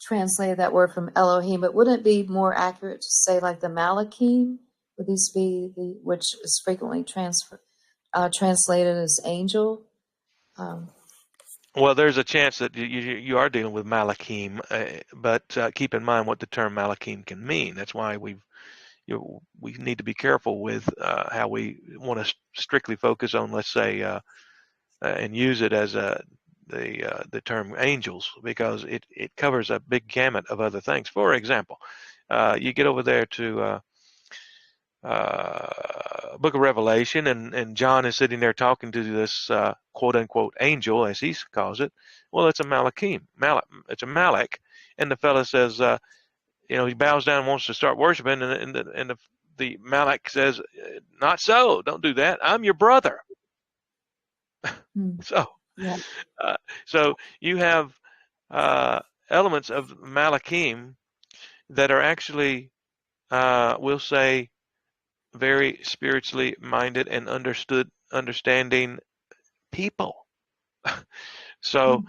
translated that word from Elohim, but wouldn't it be more accurate to say like the Malachim? Would these be which is frequently translated as angel? Um, well, there's a chance that you are dealing with Malachim, but keep in mind what the term Malachim can mean. That's why we need to be careful with how we want to strictly focus on, let's say, and use it as the term angels, because it covers a big gamut of other things. For example, you get over there to book of Revelation, and John is sitting there talking to this quote unquote angel, as he calls it. Well, it's a Malachim. It's a Malach, and the fellow says, he bows down and wants to start worshiping, and the Malach says, "Not so. Don't do that. I'm your brother." Hmm. So, Yeah. uh, so you have elements of Malachim that are actually, we'll say, very spiritually minded and understanding people. So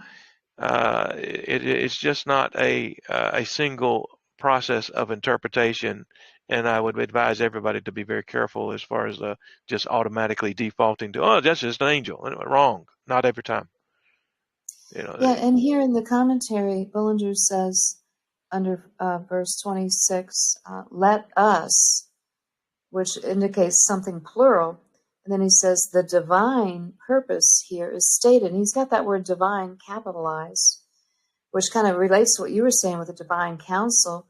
Hmm. it's just not a single process of interpretation, and I would advise everybody to be very careful as far as just automatically defaulting to, oh, that's just an angel. Wrong. Not every time. You know, Yeah, and here in the commentary, Bullinger says under verse 26, let us, which indicates something plural. And then he says the divine purpose here is stated. And he's got that word divine capitalized, which kind of relates to what you were saying with the divine counsel.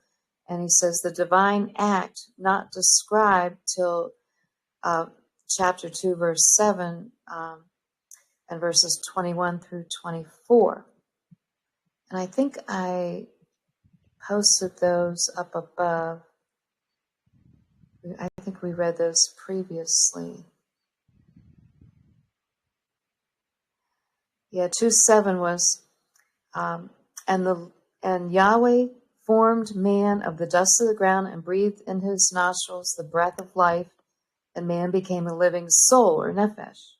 And he says the divine act not described till chapter 2, verse 7, and verses 21 through 24. And I think I posted those up above. I think we read those previously. Yeah, 2:7 was, um, and Yahweh formed man of the dust of the ground and breathed in his nostrils the breath of life, and man became a living soul, or nephesh.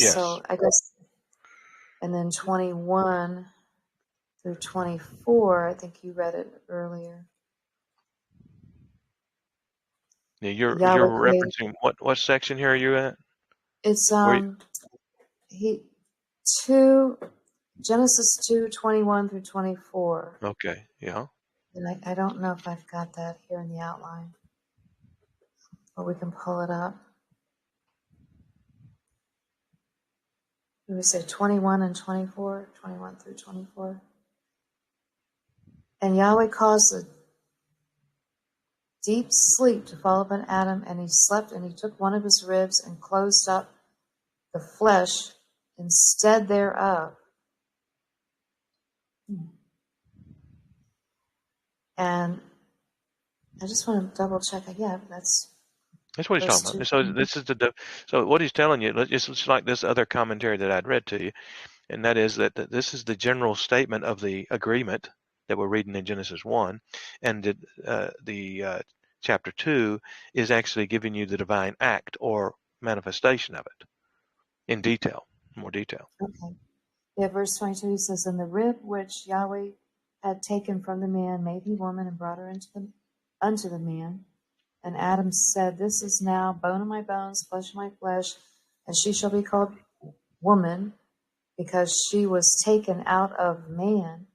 yes. So I guess, and then 21 through 24, I think you read it earlier. Yeah, you're Yahweh created. referencing what section here are you at? It's Where? he 2 Genesis 2:21 through 24. Okay. Yeah. And I don't know if I've got that here in the outline, but we can pull it up. We would say 21 and 24, 21 through 24. And Yahweh caused a deep sleep to fall upon Adam, and he slept, and he took one of his ribs and closed up the flesh instead thereof. And I just want to double check. Yeah, that's That's what he's verse talking 2. about. So this is so what he's telling you. It's like this other commentary that I'd read to you, and that is that this is the general statement of the agreement that we're reading in Genesis 1, and the chapter 2 is actually giving you the divine act or manifestation of it in detail, more detail. Okay. Yeah, verse 22 he says, and the rib which Yahweh had taken from the man made he woman and brought her unto the man. And Adam said, this is now bone of my bones, flesh of my flesh, and she shall be called woman, because she was taken out of man.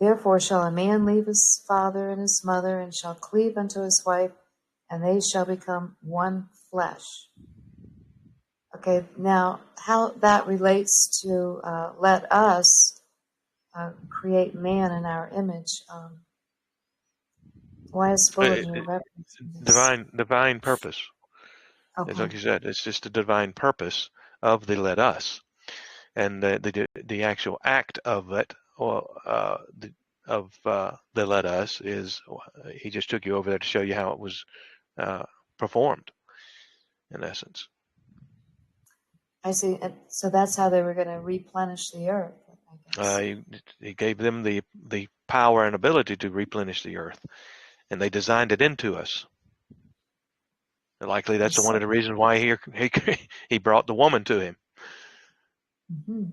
Therefore shall a man leave his father and his mother, and shall cleave unto his wife, and they shall become one flesh. Okay, now how that relates to let us create man in our image. Why is Bullinger referencing this? Divine purpose. It's Okay, like you said. It's just the divine purpose of the let us, and the actual act of it, or the let us is he just took you over there to show you how it was performed in essence. I see. And so that's how they were going to replenish the earth, I guess. He gave them the power and ability to replenish the earth, and they designed it into us. And likely I that's one see. of the reasons why he brought the woman to him Mm-hmm.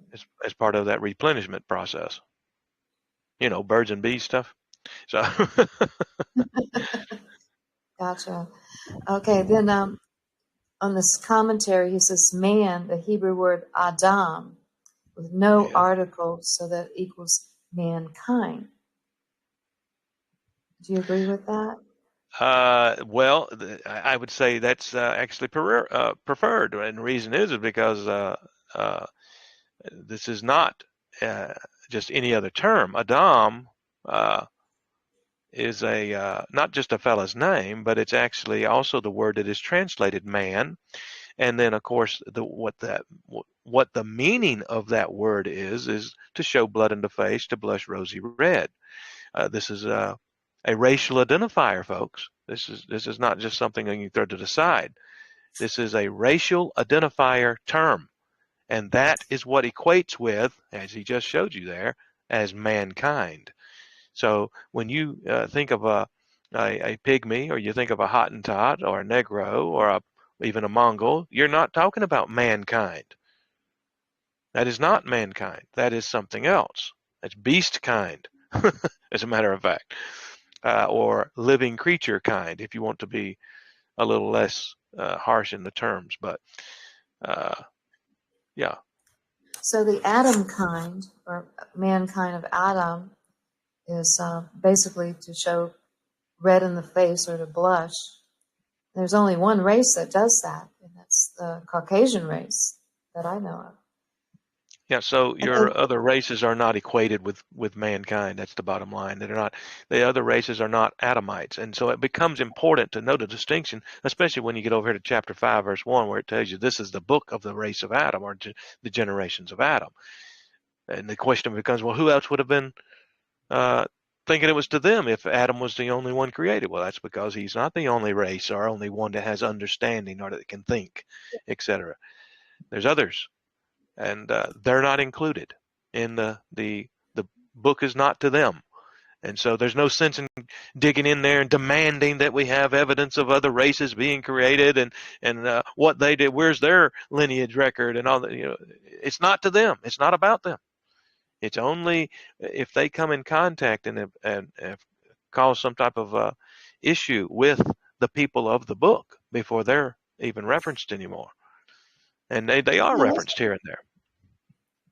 as part of that replenishment process. Birds and bees stuff. So Gotcha. Okay, then on this commentary, he says man, the Hebrew word Adam, with no yeah. article, so that equals mankind. Do you agree with that? Well, I would say that's actually preferred, and the reason is because uh, this is not uh, just any other term. Adam, uh, is a not just a fella's name, but it's actually also the word that is translated man. And then, of course, what the meaning of that word is to show blood in the face, to blush rosy red. This is a racial identifier, folks. This is not just something that you throw to the side. This is a racial identifier term, and that is what equates with, as he just showed you there, as mankind. So when you think of a pygmy, or you think of a Hottentot, or a Negro, or even a Mongol, you're not talking about mankind. That is not mankind. That is something else. That's beast kind, as a matter of fact, or living creature kind, if you want to be a little less harsh in the terms. But yeah. So the Adam kind, or mankind of Adam, is basically to show red in the face or to blush. There's only one race that does that, and that's the Caucasian race that I know of. Yeah, so And then, your other races are not equated with mankind. That's the bottom line. They're not. The other races are not Adamites, and so it becomes important to know the distinction, especially when you get over here to chapter 5, verse 1, where it tells you this is the book of the race of Adam, or the generations of Adam. And the question becomes, well, who else would have been uh, thinking it was to them if Adam was the only one created? Well, that's because he's not the only race, or only one that has understanding, or that can think, etc. There's others, and they're not included in the book. Is not to them, and so there's no sense in digging in there and demanding that we have evidence of other races being created, and what they did, where's their lineage record, and all that. It's not to them. It's not about them. It's only if they come in contact and cause some type of issue with the people of the book before they're even referenced anymore, and they are yeah, referenced here and there.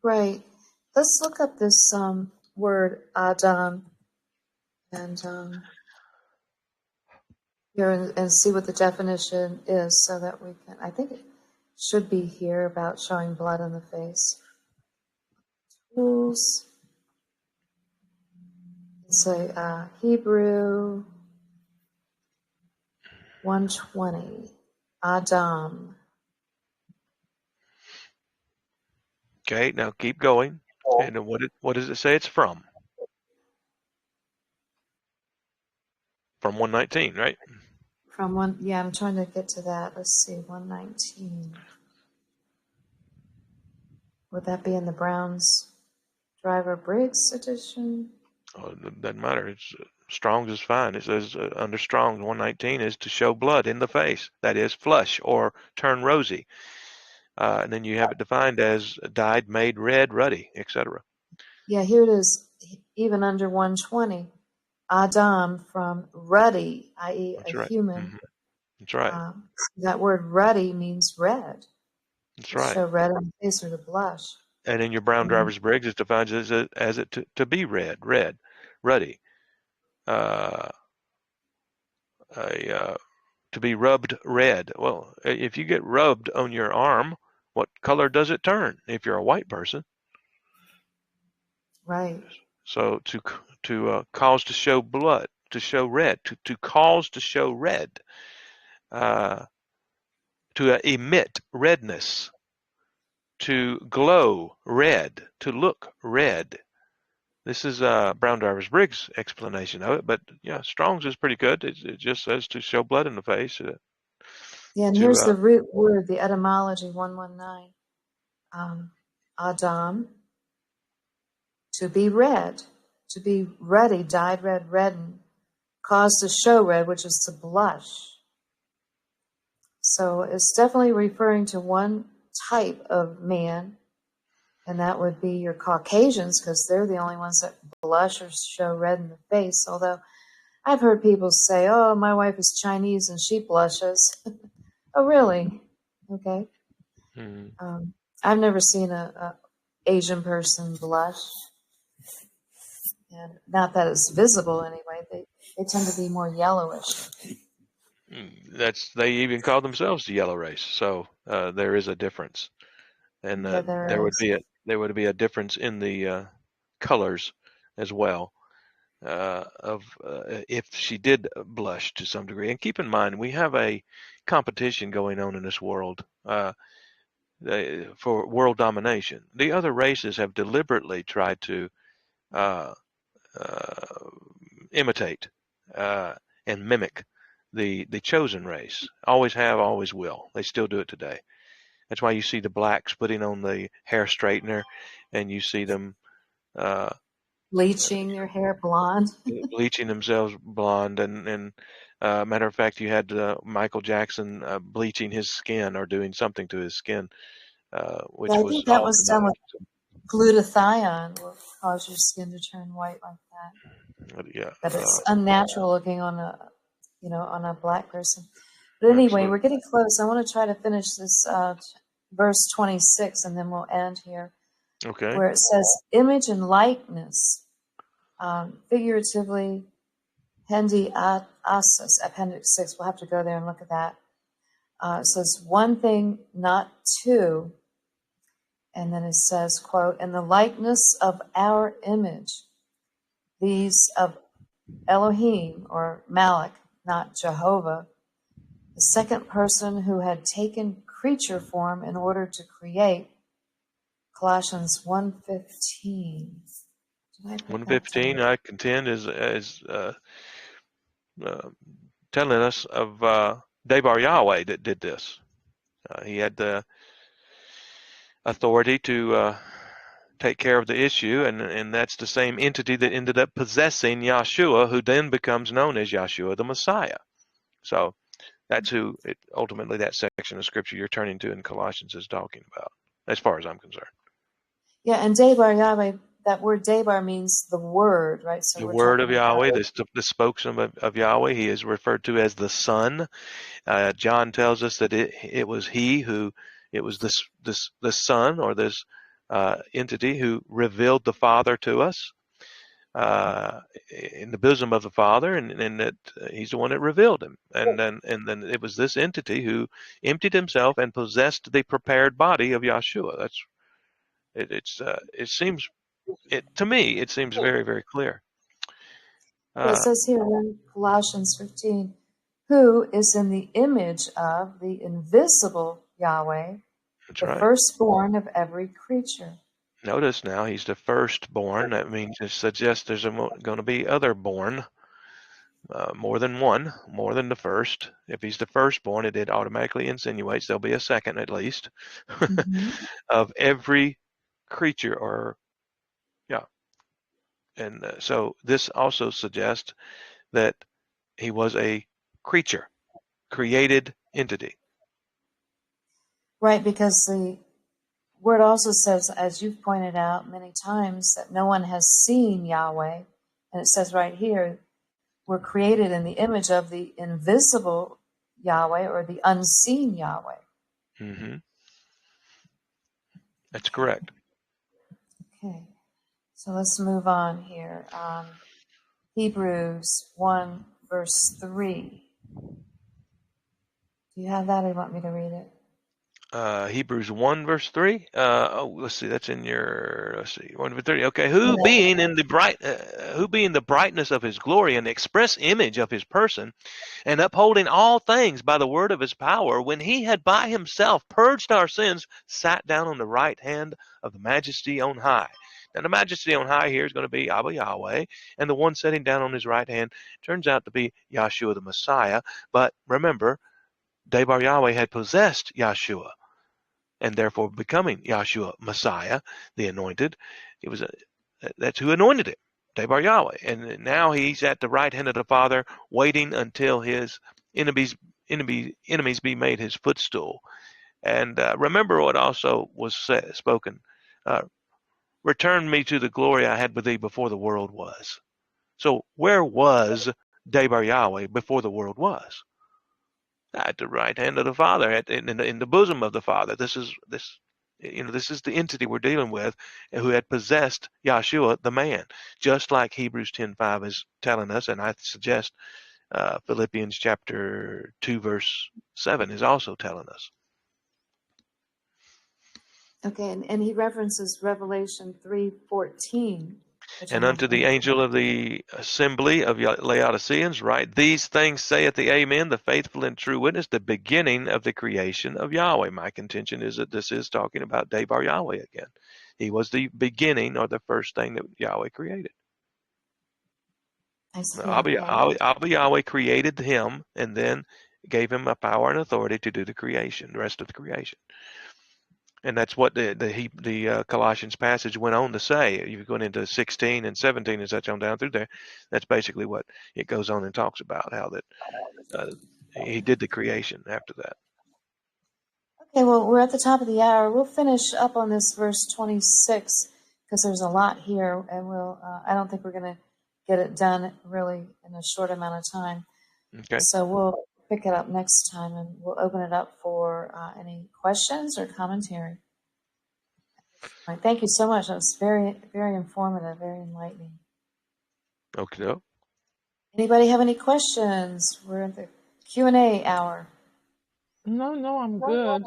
right. Let's look up this word Adam and here and see what the definition is, so that we can. I think it should be here about showing blood in the face. Tools. It's a Hebrew 120. Adam. Okay, now keep going. And what does it say it's from? From 119, right? From one, yeah, I'm trying to get to that. Let's see, 119. Would that be in the Browns Driver Briggs edition? Oh, it doesn't matter. It's Strong's is fine. It says under Strong's 119 is to show blood in the face. That is flush or turn rosy. And then you have it defined as dyed, made red, ruddy, etc. Yeah, here it is, even under 120. Adam, from ruddy, i.e., a That's right. human. That's right. That word ruddy means red, That's to right. show red on the face or to blush. And in your Brown And Driver's Briggs, it's defined as it to be red, ruddy. Uh, a To be rubbed red. Well, if you get rubbed on your arm, what color does it turn if you're a white person? right, So to cause to show blood, to show red, to cause to show red, uh, to emit redness, to glow red, to look red. This is Brown Driver's Briggs explanation of it, but yeah, Strong's is pretty good. It just says to show blood in the face. yeah, and To here's the root word, the etymology, 119. Adam, to be red, to be ruddy, dyed red, reddened, cause to show red, which is to blush. So it's definitely referring to one type of man, and that would be your Caucasians, because they're the only ones that blush or show red in the face. Although I've heard people say, oh, my wife is Chinese and she blushes. Oh, really? Okay. hmm, I've never seen a Asian person blush, and not that it's visible anyway. They tend to be more yellowish. they even call themselves the yellow race. So there is a difference, and Yeah, there is. there would be a difference in the colors as well. if she did blush to some degree. And keep in mind, we have a competition going on in this world for world domination. The other races have deliberately tried to uh, uh, imitate and mimic the chosen race. Always have, always will. They still do it today. That's why you see the blacks putting on the hair straightener, and you see them uh, Bleaching their hair blonde. bleaching themselves blonde. And matter of fact, you had Michael Jackson bleaching his skin or doing something to his skin, Yeah, which I was think that all was done demonic. with glutathione, will cause your skin to turn white like that. Yeah, But it's unnatural looking on on a black person. But anyway, we're absolutely. getting close. I want to try to finish this verse 26, and then we'll end here, Okay. where it says, "Image and likeness," figuratively, Hendi Asas, Appendix 6. We'll have to go there and look at that. It says, "One thing, not two." And then it says, quote, "In the likeness of our image, these of Elohim," or Malach, not Jehovah, the second person who had taken creature form in order to create. Colossians 1:15. Did I put that down? 115, I contend, is uh, telling us of Debar Yahweh that did this. He had the authority to take care of the issue, and that's the same entity that ended up possessing Yahshua, who then becomes known as Yahshua the Messiah. So that's who ultimately that section of scripture you're turning to in Colossians is talking about, as far as I'm concerned. Yeah, and Debar Yahweh, that word Debar means the word, right? So The we're word of talking about Yahweh, the spokesman of Yahweh, he is referred to as the Son. John tells us that it was he who, it was the Son, or this entity, who revealed the Father to us in the bosom of the Father, and that he's the one that revealed him. And then it was this entity who emptied himself and possessed the prepared body of Yahshua. That's it seems to me it seems very, very clear. It Uh, says here in Colossians 15, "Who is in the image of the invisible Yahweh, that's the right. firstborn of every creature." Notice now he's the firstborn. That means it suggests there's going to be other born, more than one, more than the first. If he's the firstborn, it automatically insinuates there'll be a second at least Mm-hmm. of every creature, or yeah. And so this also suggests that he was a creature, created entity. Right, because the word also says, as you've pointed out many times, that no one has seen Yahweh. And it says right here, we're created in the image of the invisible Yahweh, or the unseen Yahweh. Hmm. That's correct. Okay, so let's move on here. Hebrews 1, verse 3. Do you have that, or you want me to read it? Hebrews 1 verse 3. Let's see, that's in your, let's see, 1 verse 3. Okay, Yeah. who being the brightness of his glory and the express image of his person, and upholding all things by the word of his power, when he had by himself purged our sins, sat down on the right hand of the majesty on high. Now, the majesty on high here is going to be Abba Yahweh, and the one sitting down on his right hand turns out to be Yahshua the Messiah. But remember, Debar Yahweh had possessed Yahshua, and therefore becoming Yahshua Messiah, the anointed. It was that's who anointed him, Debar Yahweh, and now he's at the right hand of the Father, waiting until his enemies enemies be made his footstool. And remember what also was spoken: uh, "Return me to the glory I had with thee before the world was." So where was Debar Yahweh before the world was? At the right hand of the Father, in the bosom of the Father. This is the entity we're dealing with, who had possessed Yahshua, the man, just like Hebrews 10:5 is telling us, and I suggest Philippians chapter 2 verse 7 is also telling us. Okay, and he references Revelation 3:14. which I'm And not unto the familiar with. angel of the assembly of Laodiceans, write, these things saith the Amen, the faithful and true witness, the beginning of the creation of Yahweh. My contention is that this is talking about Debar Yahweh again. He was the beginning or the first thing that Yahweh created. I see. Abba, Okay. Abba Yahweh created him and then gave him a power and authority to do the creation, the rest of the creation. And that's what the Colossians passage went on to say. You're going into 16 and 17 and such on down through there. That's basically what it goes on and talks about, how that he did the creation after that. Okay, well, we're at the top of the hour. We'll finish up on this verse 26 because there's a lot here, and I don't think we're going to get it done really in a short amount of time. Okay. So we'll pick it up next time, and we'll open it up for any questions or commentary. All right, thank you so much. That was very, very informative, very enlightening. Okay. Anybody have any questions? We're in the Q&A hour. No, I'm good.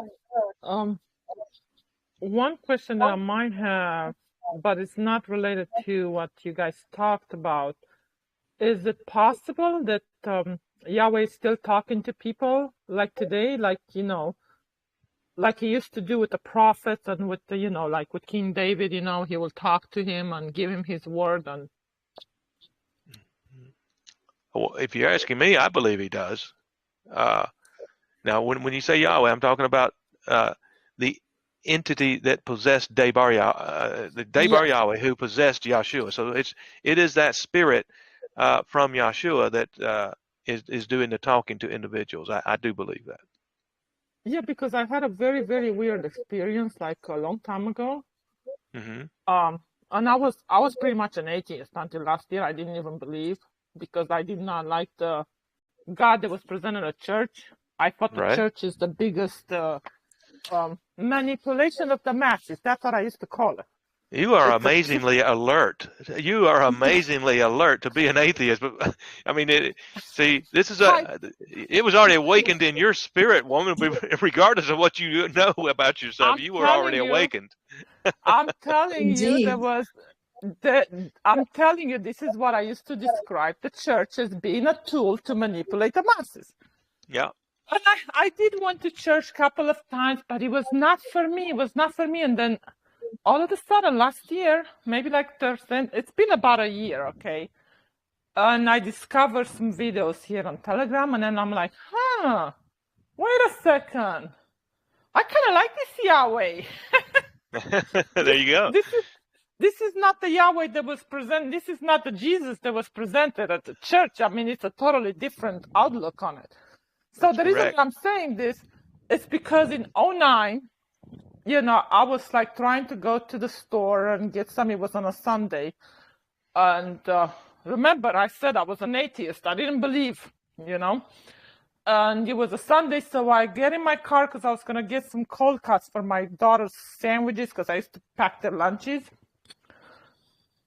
One question that I might have, but it's not related to what you guys talked about. Is it possible that Yahweh is still talking to people like today, like like he used to do with the prophets and with the, like with King David, he will talk to him and give him his word and. Well, if you're asking me, I believe he does. Now, when you say Yahweh, I'm talking about the entity that possessed Debar Yahweh who possessed Yahshua. So it is that spirit from Yahshua that is doing the talking to individuals. I do believe that. Yeah, because I had a very, very weird experience like a long time ago. Mm-hmm. And I was pretty much an atheist until last year. I didn't even believe because I did not like the God that was presented at church. I thought the church is the biggest manipulation of the masses. That's what I used to call it. You are amazingly alert. You are amazingly alert to be an atheist. But I mean, this is it was already awakened in your spirit, woman. Regardless of what you know about yourself, you were already awakened. I'm telling Indeed. you, I'm telling you, this is what I used to describe the church as being a tool to manipulate the masses. Yeah. And I did went to church a couple of times, but it was not for me. It was not for me. And then all of a sudden last year, maybe like Thursday, it's been about a year, okay? And I discovered some videos here on Telegram, and then I'm like, wait a second. I kind of like this Yahweh. There you go. This is not the Yahweh that was presented. This is not the Jesus that was presented at the church. I mean, it's a totally different outlook on it. So That's the reason I'm saying this is because in 2009, I was like trying to go to the store and get some. It was on a Sunday. And remember, I said I was an atheist. I didn't believe, And it was a Sunday, so I get in my car because I was going to get some cold cuts for my daughter's sandwiches because I used to pack their lunches.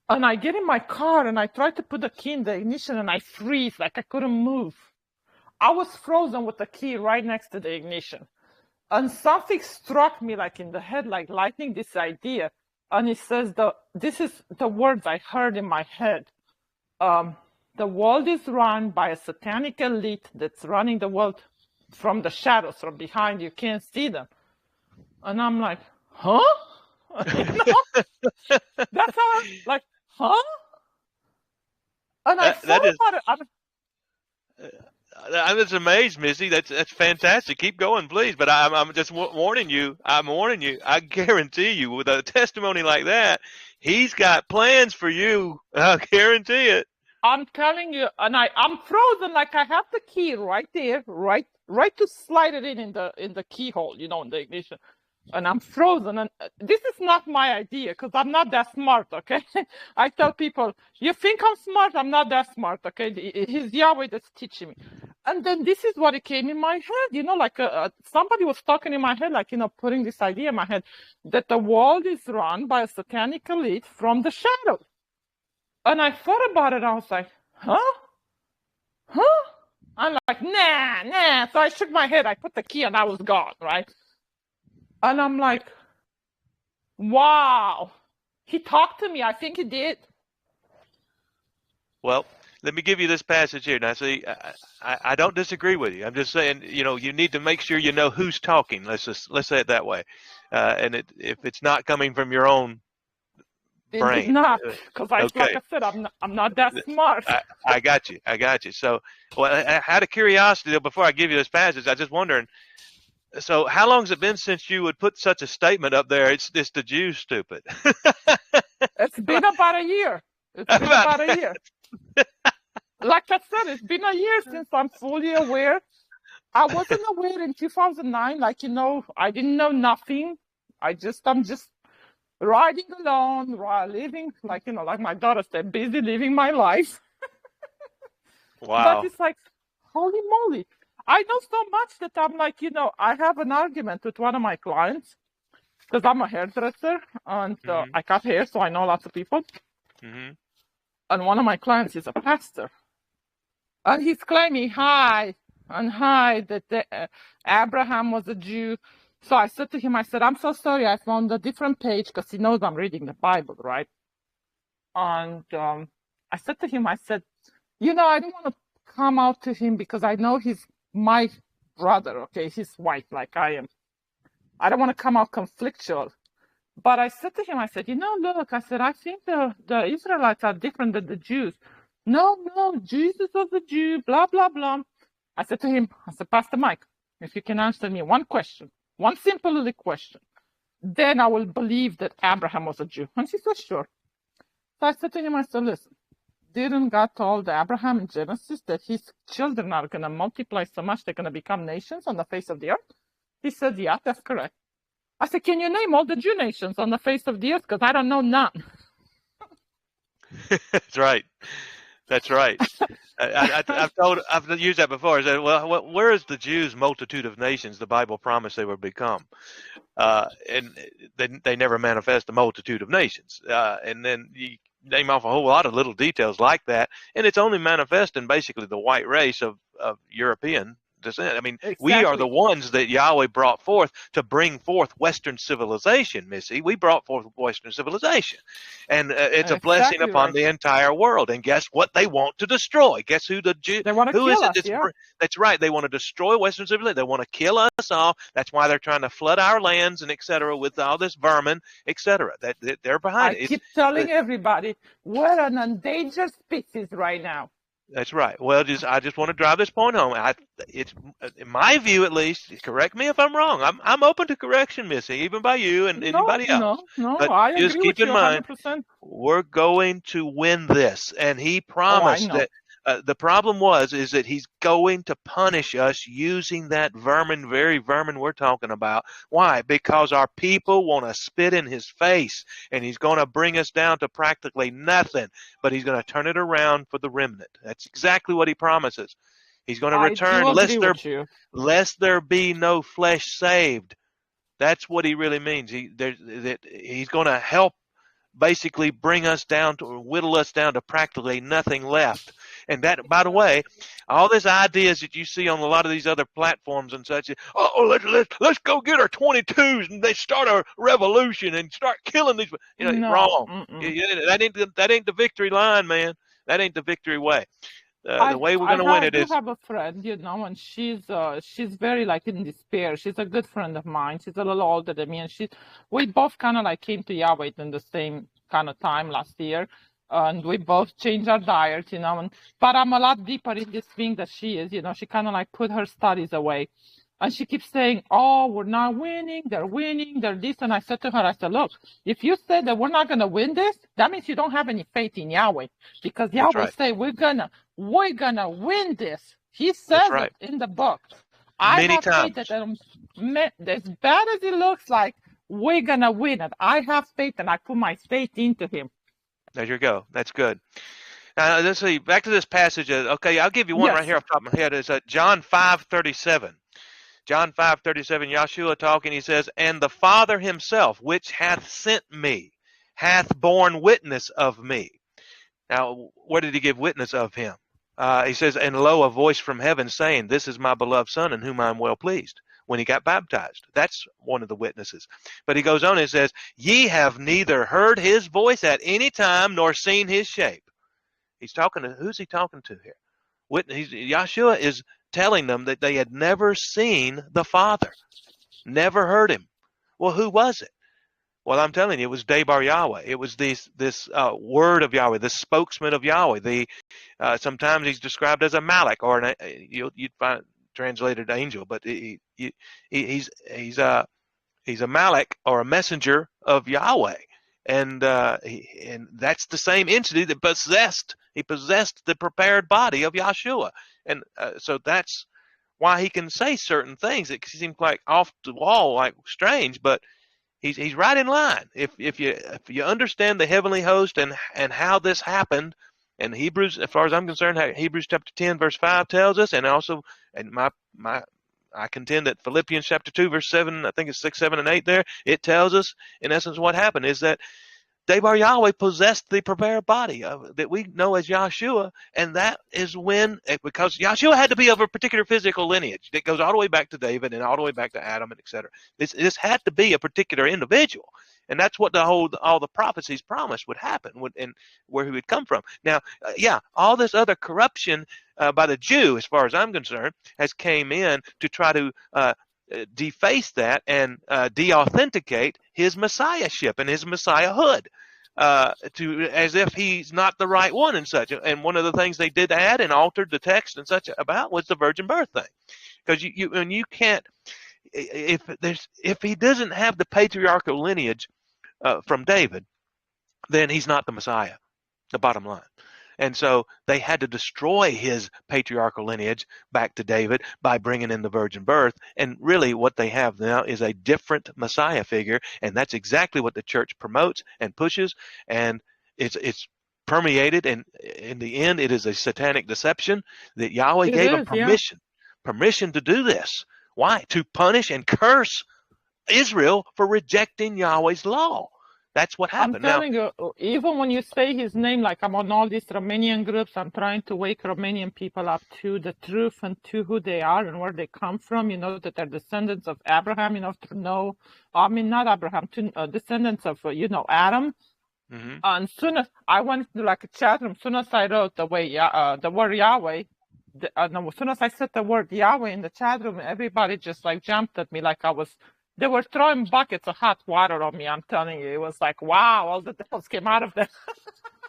And I get in my car and I try to put the key in the ignition and I freeze, like I couldn't move. I was frozen with the key right next to the ignition. And something struck me like in the head, like lightning, this idea. And it says, this is the words I heard in my head. The world is run by a satanic elite that's running the world from the shadows, from behind. You can't see them. And I'm like, huh? That's how I'm like, huh? And I thought about it. I'm just amazed, Missy. That's fantastic. Keep going, please. But I'm just warning you. I'm warning you. I guarantee you, with a testimony like that, he's got plans for you. I guarantee it. I'm telling you, and I'm frozen. Like I have the key right there, right to slide it in the keyhole, in the ignition. And I'm frozen. And this is not my idea because I'm not that smart, okay? I tell people, you think I'm smart? I'm not that smart, okay? It's Yahweh that's teaching me. And then this is what it came in my head, like somebody was talking in my head, like, putting this idea in my head that the world is run by a satanic elite from the shadows. And I thought about it. I was like, huh? I'm like, nah. So I shook my head. I put the key and I was gone, right? And I'm like, wow, he talked to me. I think he did. Well, let me give you this passage here. Now, see, I don't disagree with you. I'm just saying, you need to make sure you know who's talking. Let's say it that way. If it's not coming from your own It did brain, not, because like okay. I said, I'm not that smart. I got you. I got you. So, well, out of curiosity, though, before I give you this passage, I just wondering. So, how long has it been since you would put such a statement up there? It's the Jews, stupid. It's been about a year. It's been about a year. Like I said, it's been a year since I'm fully aware. I wasn't aware in 2009. Like, I didn't know nothing. I'm just riding along, living, like my daughter said, busy living my life. Wow. But it's like, holy moly. I know so much that I'm like, I have an argument with one of my clients because I'm a hairdresser and I cut hair, so I know lots of people. Mm-hmm. And one of my clients is a pastor. And he's claiming that Abraham was a Jew. So I said to him, I'm so sorry, I found a different page because he knows I'm reading the Bible, right? And I said to him, I don't want to come out to him because I know he's my brother, okay? He's white like I am. I don't want to come out conflictual. But I said to him, look, I think the Israelites are different than the Jews. No, Jesus was a Jew, blah, blah, blah. I said to him, Pastor Mike, if you can answer me one question, one simple little question, then I will believe that Abraham was a Jew. And he said, sure. So I said to him, listen, didn't God told Abraham in Genesis that his children are going to multiply so much they're going to become nations on the face of the earth? He said, yeah, that's correct. I said, can you name all the Jew nations on the face of the earth? Because I don't know none. That's right. That's right. I've used that before. I said, well, where is the Jews' multitude of nations the Bible promised they would become? And they never manifest the multitude of nations. And then you name off a whole lot of little details like that, and it's only manifest in basically the white race of European descent. I mean, Exactly. We are the ones that Yahweh brought forth to bring forth Western civilization, Missy. We brought forth Western civilization. And it's a blessing upon the entire world. And guess what they want to destroy? Guess who the Jew? They want to kill us, yeah. That's right. They want to destroy Western civilization. They want to kill us all. That's why they're trying to flood our lands and et cetera with all this vermin, et cetera. They're behind it. I keep telling everybody, we're an endangered species right now. That's right. Well, I just want to drive this point home. It's in my view, at least. Correct me if I'm wrong. I'm open to correction, Missy, even by you and anybody else. No, but I just agree keep with in you mind, 100%. we're going to win this, and he promised that. The problem is that he's going to punish us using that very vermin we're talking about. Why? Because our people want to spit in his face, and he's going to bring us down to practically nothing, but he's going to turn it around for the remnant. That's exactly what he promises. He's going to return lest there be no flesh saved. That's what he really means. He's going to help basically bring us down to, or whittle us down to practically nothing left. And that, by the way, all these ideas that you see on a lot of these other platforms and such, let's go get our 22s and they start a revolution and start killing these. Wrong. That ain't the victory line, man. That ain't the victory way. The way we're going to win it is. I have a friend, and she's very like in despair. She's a good friend of mine. She's a little older than me, and we both kind of like came to Yahweh in the same kind of time last year, and we both changed our diet, but I'm a lot deeper in this thing that she is. She kind of like put her studies away, and she keeps saying, "Oh, we're not winning. They're winning. They're this." And I said to her, look, if you say that we're not going to win this, that means you don't have any faith in Yahweh, because Yahweh say we're gonna win this. He says it in the book. Many times. Faith that as bad as it looks like, we're gonna win it. I have faith, and I put my faith into him. There you go. That's good. Now let's see. Back to this passage. Okay, I'll give you one right here off the top of my head. It's John 5:37. John 5:37. Yahshua talking. He says, "And the Father himself, which hath sent me, hath borne witness of me." Now, where did he give witness of him? He says, "And lo, a voice from heaven saying, This is my beloved Son, in whom I am well pleased." When he got baptized, that's one of the witnesses. But he goes on and says, "Ye have neither heard his voice at any time, nor seen his shape." He's talking to, who's he talking to here? Yahshua is telling them that they had never seen the Father, never heard him. Well, who was it? Well, I'm telling you, it was Debar Yahweh. It was this word of Yahweh, this spokesman of Yahweh. Sometimes he's described as a Malak, or you'd find translated angel, but he's a Malak, or a messenger of Yahweh, and that's the same entity that possessed the prepared body of Yahshua, and so that's why he can say certain things that seem like off the wall, like strange, but he's right in line. If you understand the heavenly host and how this happened, and Hebrews, as far as I'm concerned, Hebrews chapter 10 verse 5 tells us, and also, and I contend that Philippians chapter 2 verse 7, I think it's 6, 7, and 8 there, it tells us in essence what happened is that Debar Yahweh possessed the prepared body that we know as Yahshua, and that is when, because Yahshua had to be of a particular physical lineage that goes all the way back to David and all the way back to Adam, and etc. This had to be a particular individual, and that's what all the prophecies promised would happen, and where he would come from. Now, all this other corruption by the Jew, as far as I'm concerned, has came in to try to deface that and de-authenticate his messiahship and his messiahhood, as if he's not the right one and such. And one of the things they did add and altered the text and such about was the virgin birth thing, because you can't, if he doesn't have the patriarchal lineage from David, then he's not the Messiah, the bottom line. And so they had to destroy his patriarchal lineage back to David by bringing in the virgin birth. And really what they have now is a different Messiah figure. And that's exactly what the church promotes and pushes. And it's permeated. And in the end, it is a satanic deception that Yahweh gave him permission to do this. Why? To punish and curse Israel for rejecting Yahweh's law. That's what happened. I'm telling you, even when you say his name, like I'm on all these Romanian groups, I'm trying to wake Romanian people up to the truth and to who they are and where they come from. You know, that they're descendants of Abraham, not Abraham, descendants of, Adam. Mm-hmm. And soon as I went to like a chat room, soon as I wrote the word Yahweh, as soon as I said the word Yahweh in the chat room, everybody just like jumped at me like they were throwing buckets of hot water on me. I'm telling you, it was like, wow, all the devils came out of there.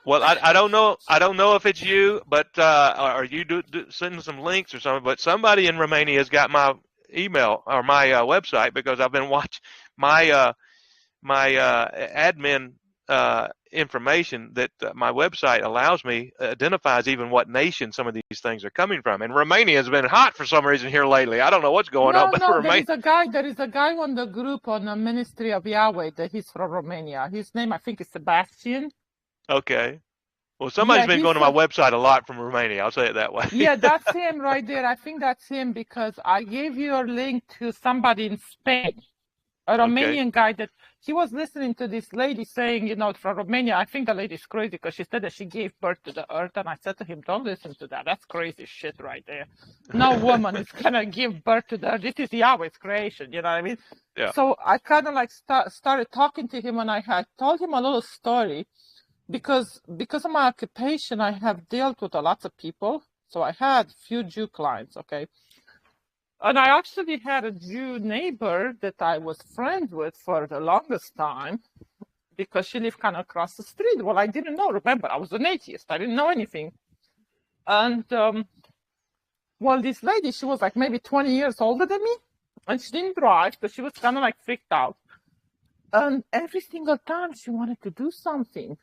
Well, I don't know. I don't know if it's you, but or you sending some links or something. But somebody in Romania has got my email or my website, because I've been watching my admin information that my website allows me identifies even what nation some of these things are coming from. And Romania has been hot for some reason here lately. I don't know what's going on, but there is a guy on the group on the Ministry of Yahweh that he's from Romania. His name, I think, is Sebastian. Okay. Well, somebody's been going to my website a lot from Romania. I'll say it that way. Yeah, that's him right there. I think that's him, because I gave you a link to somebody in Spain, a Romanian guy that he was listening to this lady saying, from Romania. I think the lady's crazy because she said that she gave birth to the earth. And I said to him, don't listen to that. That's crazy shit right there. No woman is going to give birth to the earth. This is Yahweh's creation. You know what I mean? Yeah. So I kind of like started talking to him, and I had told him a little story because of my occupation, I have dealt with lots of people. So I had few Jew clients. Okay. And I actually had a Jew neighbor that I was friends with for the longest time, because she lived kind of across the street. Well, I didn't know. Remember, I was an atheist. I didn't know anything. And, this lady, she was like maybe 20 years older than me. And she didn't drive, so she was kind of like freaked out. And every single time she wanted to do something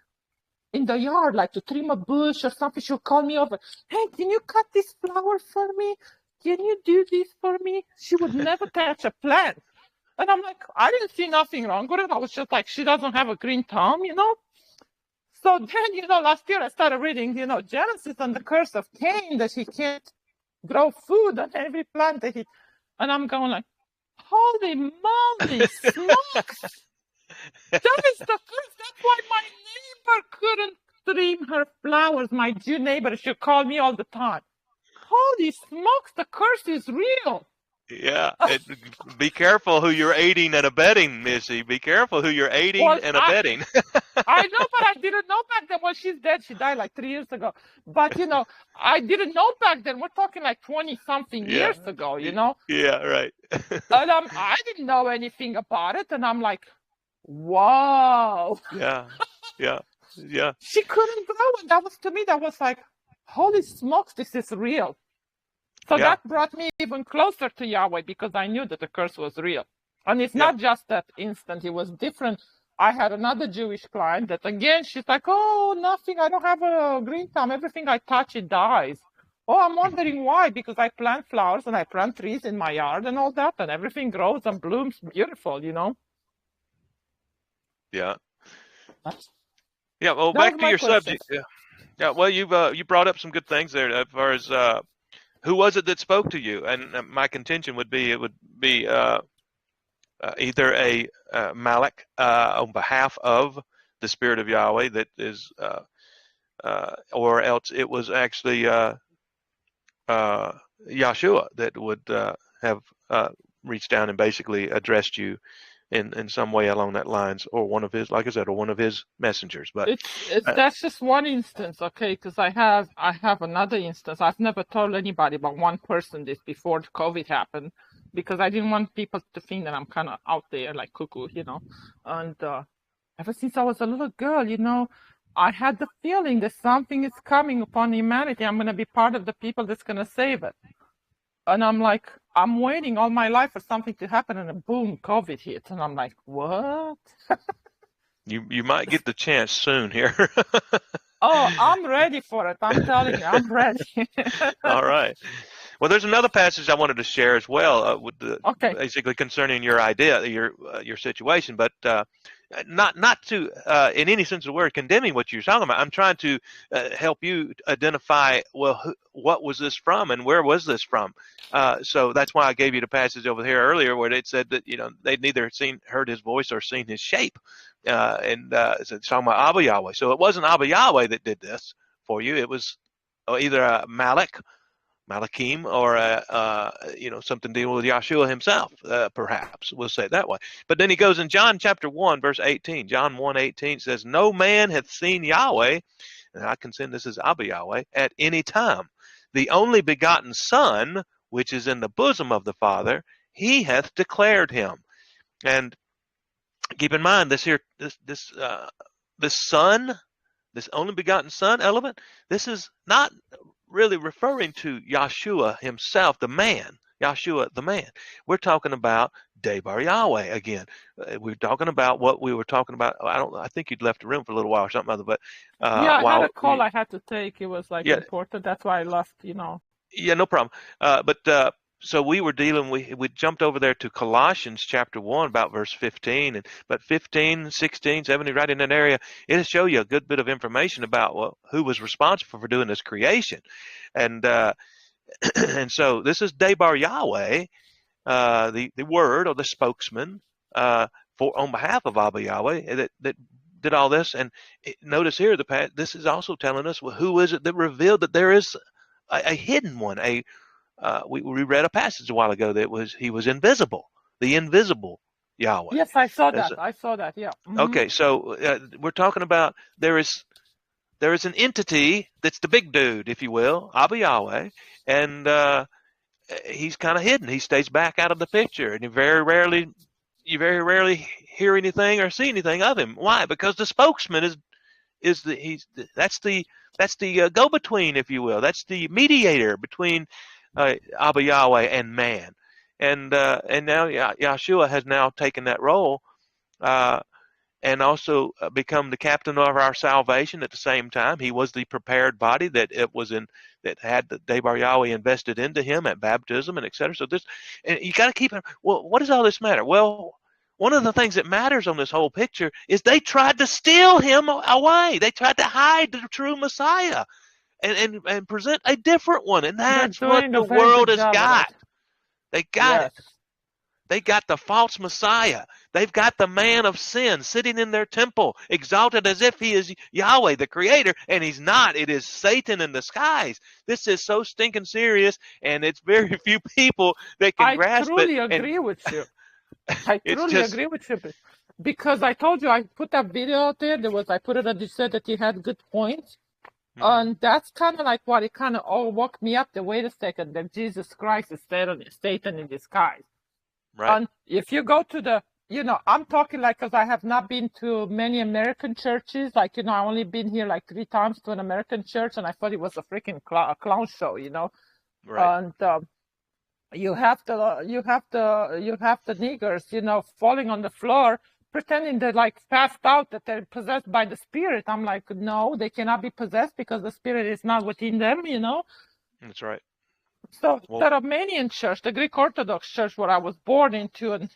in the yard, like to trim a bush or something, she would call me over. Hey, can you cut this flower for me? Can you do this for me? She would never touch a plant. And I'm like, I didn't see nothing wrong with it. I was just like, she doesn't have a green thumb, So then, last year I started reading, Genesis and the curse of Cain, that he can't grow food on every plant that and I'm going like, holy moly, smokes. That is the curse. That's why my neighbor couldn't trim her flowers. My Jew neighbor, she called me all the time. Holy smokes, the curse is real. Yeah. Be careful who you're aiding and abetting, Missy. Be careful who you're aiding and abetting. I know, but I didn't know back then. Well, she's dead. She died like 3 years ago. But, I didn't know back then. We're talking like 20 something Yeah. years ago, Yeah, right. And I didn't know anything about it. And I'm like, wow. Yeah. Yeah. Yeah. She couldn't grow. And to me, that was like, holy smokes, this is real. So Yeah. that brought me even closer to Yahweh because I knew that the curse was real. And it's Yeah. not just that instant, it was different. I had another Jewish client that again, she's like, oh, nothing, I don't have a green thumb. Everything I touch, it dies. Oh, I'm wondering why, because I plant flowers and I plant trees in my yard and all that, and everything grows and blooms beautiful, Yeah. That's, Yeah. Well, that was back to my your question. subject. Yeah. Yeah. Well, you brought up some good things there as far as who was it that spoke to you? And my contention would be it would be either a Malak on behalf of the Spirit of Yahweh that is, or else it was actually Yahshua that would have reached down and basically addressed you in some way along that lines, or one of his, like I said, or one of his messengers. But It's that's just one instance, okay? Because I have another instance. I've never told anybody but one person this before the COVID happened, because I didn't want people to think that I'm kind of out there like cuckoo, And ever since I was a little girl, I had the feeling that something is coming upon humanity. I'm gonna be part of the people that's gonna save it. And I'm like, I'm waiting all my life for something to happen, and then boom, COVID hit, and I'm like, what? you might get the chance soon here. Oh, I'm ready for it. I'm telling you, I'm ready. All right. Well, there's another passage I wanted to share as well, Okay. basically concerning your idea, your situation, but not to in any sense of the word condemning what you're talking about. I'm trying to help you identify, well, what was this from and where was this from? So that's why I gave you the passage over here earlier where it said that they'd neither heard his voice or seen his shape, and it's talking about Abba Yahweh. So it wasn't Abba Yahweh that did this for you. It was either a Malakim, or something dealing with Yahshua himself, perhaps we'll say it that way. But then he goes in John chapter 1 verse 18. John 1:18 says, "No man hath seen Yahweh," and I contend this is Abba Yahweh, "at any time. The only begotten Son, which is in the bosom of the Father, he hath declared him." And keep in mind this Son, this only begotten Son element, this is not really referring to Yahshua himself, the man, Yahshua the man. We're talking about Debar Yahweh again. We're talking about what we were talking about. I think you'd left the room for a little while or something other, but Yeah, I had a call you, I had to take. It was like yeah, important. That's why I left, yeah, no problem. So we were dealing. We jumped over there to Colossians chapter 1 about verse 15, but 15, 16, 17, right in that area, it'll show you a good bit of information about who was responsible for doing this creation, and and so this is Debar Yahweh, the word or the spokesman for on behalf of Abba Yahweh that did all this. And notice here this is also telling us, well, who is it that revealed that there is a hidden one? We read a passage a while ago that he was invisible, the invisible Yahweh. Yes, I saw that. I saw that. Yeah. Mm-hmm. Okay, so we're talking about there is an entity that's the big dude, if you will, Abba Yahweh, and he's kind of hidden. He stays back out of the picture, and you very rarely hear anything or see anything of him. Why? Because the spokesman that's the go-between, if you will. That's the mediator between Abba Yahweh and man, and now Yahshua has now taken that role, and also become the captain of our salvation. At the same time, he was the prepared body that had the Debar Yahweh invested into him at baptism and etc. So and you got to keep it. Well, what does all this matter? Well, one of the things that matters on this whole picture is they tried to steal him away. They tried to hide the true Messiah and present a different one, and that's what the world has got. They got it. They got the false Messiah. They've got the man of sin sitting in their temple, exalted as if he is Yahweh, the creator, and he's not. It is Satan in disguise. This is so stinking serious, and it's very few people that can grasp it. I truly agree with you. I truly agree with you. because I told you I put that video out there. I put it and you said that you had good points. And that's kind of like what it kind of all woke me up. Wait a second, that Jesus Christ is Satan in disguise. Right. And if you go to the, I'm talking like, because I have not been to many American churches. Like, I only been here like 3 times to an American church, and I thought it was a freaking clown show, Right. And you have the niggers, falling on the floor, pretending they're like passed out, that they're possessed by the spirit. I'm like, no, they cannot be possessed because the spirit is not within them, That's right. So Well, the Romanian church, the Greek Orthodox church where I was born into, and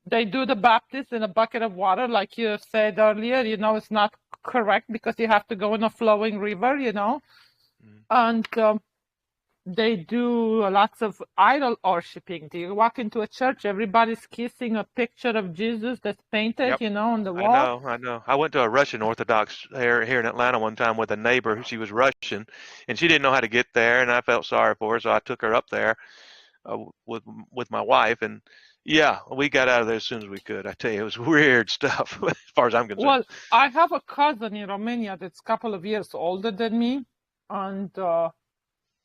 they do the baptism in a bucket of water, like you said earlier. It's not correct because you have to go in a flowing river, and they do lots of idol worshiping. Do you walk into a church, everybody's kissing a picture of Jesus that's painted, yep. on the wall? I know. I went to a Russian Orthodox here in Atlanta one time with a neighbor. She was Russian, and she didn't know how to get there, and I felt sorry for her, so I took her up there with my wife, and yeah, we got out of there as soon as we could. I tell you, it was weird stuff as far as I'm concerned. Well, I have a cousin in Romania that's a couple of years older than me, and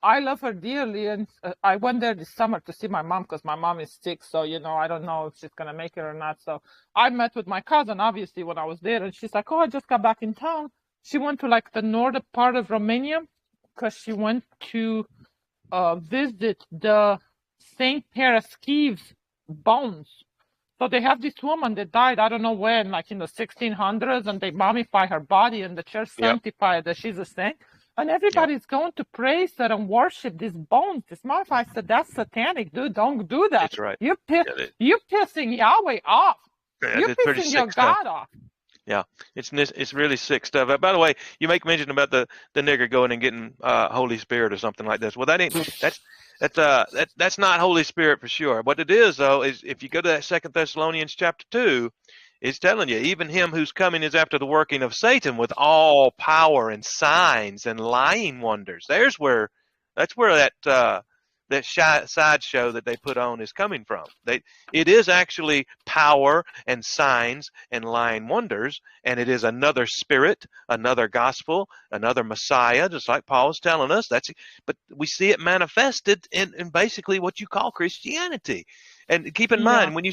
I love her dearly, and I went there this summer to see my mom because my mom is sick, so I don't know if she's gonna make it or not. So I met with my cousin, obviously, when I was there, and she's like, "Oh, I just got back in town." She went to like the northern part of Romania because she went to visit the Saint Paraskev's bones. So they have this woman that died, I don't know when, like in the 1600s, and they mummify her body, and the church sanctified that she's a saint. And everybody's going to praise her and worship these bones. This motherfucker said, "That's satanic, dude. Don't do that. That's right. You're pissing Yahweh off. You're It's pretty pissing your sick stuff. God off." Yeah, it's really sick stuff. By the way, you make mention about the nigger going and getting Holy Spirit or something like this. Well, that's not Holy Spirit for sure. What it is though is if you go to that 2 Thessalonians chapter 2, it's telling you even him who's coming is after the working of Satan with all power and signs and lying wonders. That's where that sideshow that they put on is coming from. It is actually power and signs and lying wonders, and it is another spirit, another gospel, another Messiah, just like Paul's telling us. But we see it manifested in basically what you call Christianity. And keep in mind, when you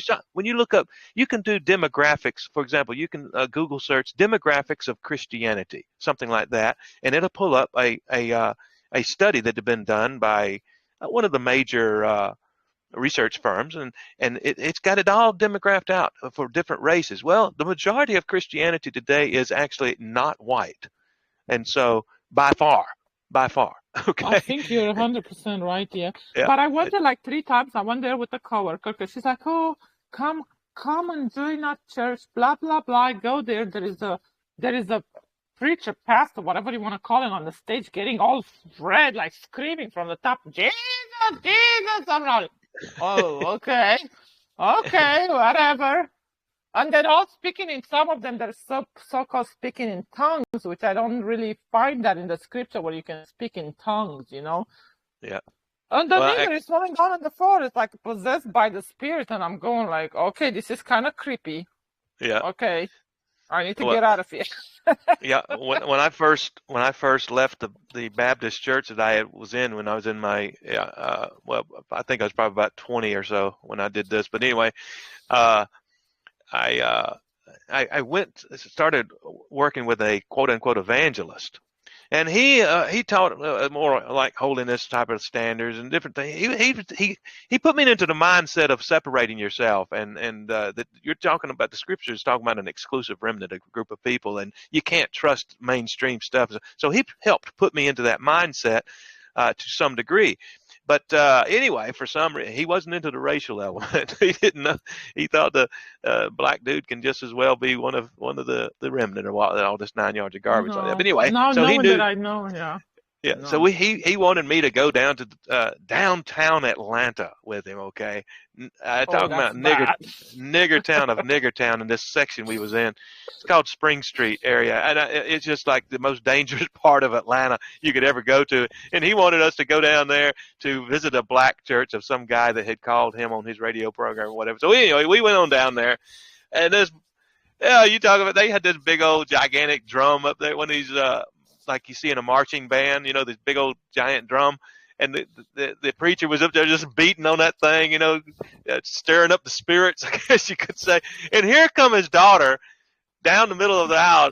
look up, you can do demographics. For example, you can Google search demographics of Christianity, something like that, and it'll pull up a study that had been done by one of the major research firms, and it's got it all demographed out for different races. Well, the majority of Christianity today is actually not white, and so by far, okay. I think you're 100% right, yeah. But I went there like 3 times. I went there with a coworker because she's like, "Oh, come and join our church, blah blah blah." I go there. There is a preacher, pastor, whatever you want to call it, on the stage, getting all red, like screaming from the top, "Jesus, Jesus!" I'm like, "Oh, okay, whatever." And they're all speaking in, some of them, they're so-called speaking in tongues, which I don't really find that in the scripture where you can speak in tongues, Yeah. And the nigger is falling down on the floor. It's like possessed by the spirit, and I'm going like, okay, this is kind of creepy. Yeah. Okay, I need to get out of here. Yeah. When I first left the Baptist church that I was in when I was in my well, I think I was probably about 20 or so when I did this. But anyway, I started working with a quote unquote evangelist, and he taught more like holiness type of standards and different things. He put me into the mindset of separating yourself, and that you're talking about, the scriptures talking about an exclusive remnant, a group of people, and you can't trust mainstream stuff. So he helped put me into that mindset to some degree. But anyway, for some reason, he wasn't into the racial element. He didn't know. He thought the black dude can just as well be one of the remnant, or all this 9 yards of garbage like that. But anyway, so he knew. That I know, yeah. Yeah, no. So he wanted me to go down to downtown Atlanta with him. Okay, talking about nigger town in this section we was in. It's called Spring Street area, and it's just like the most dangerous part of Atlanta you could ever go to. And he wanted us to go down there to visit a black church of some guy that had called him on his radio program or whatever. So anyway, we went on down there, and Yeah, you talk about they had this big old gigantic drum up there. One of these like you see in a marching band, this big old giant drum. And the preacher was up there just beating on that thing, stirring up the spirits, I guess you could say. And here come his daughter down the middle of the aisle,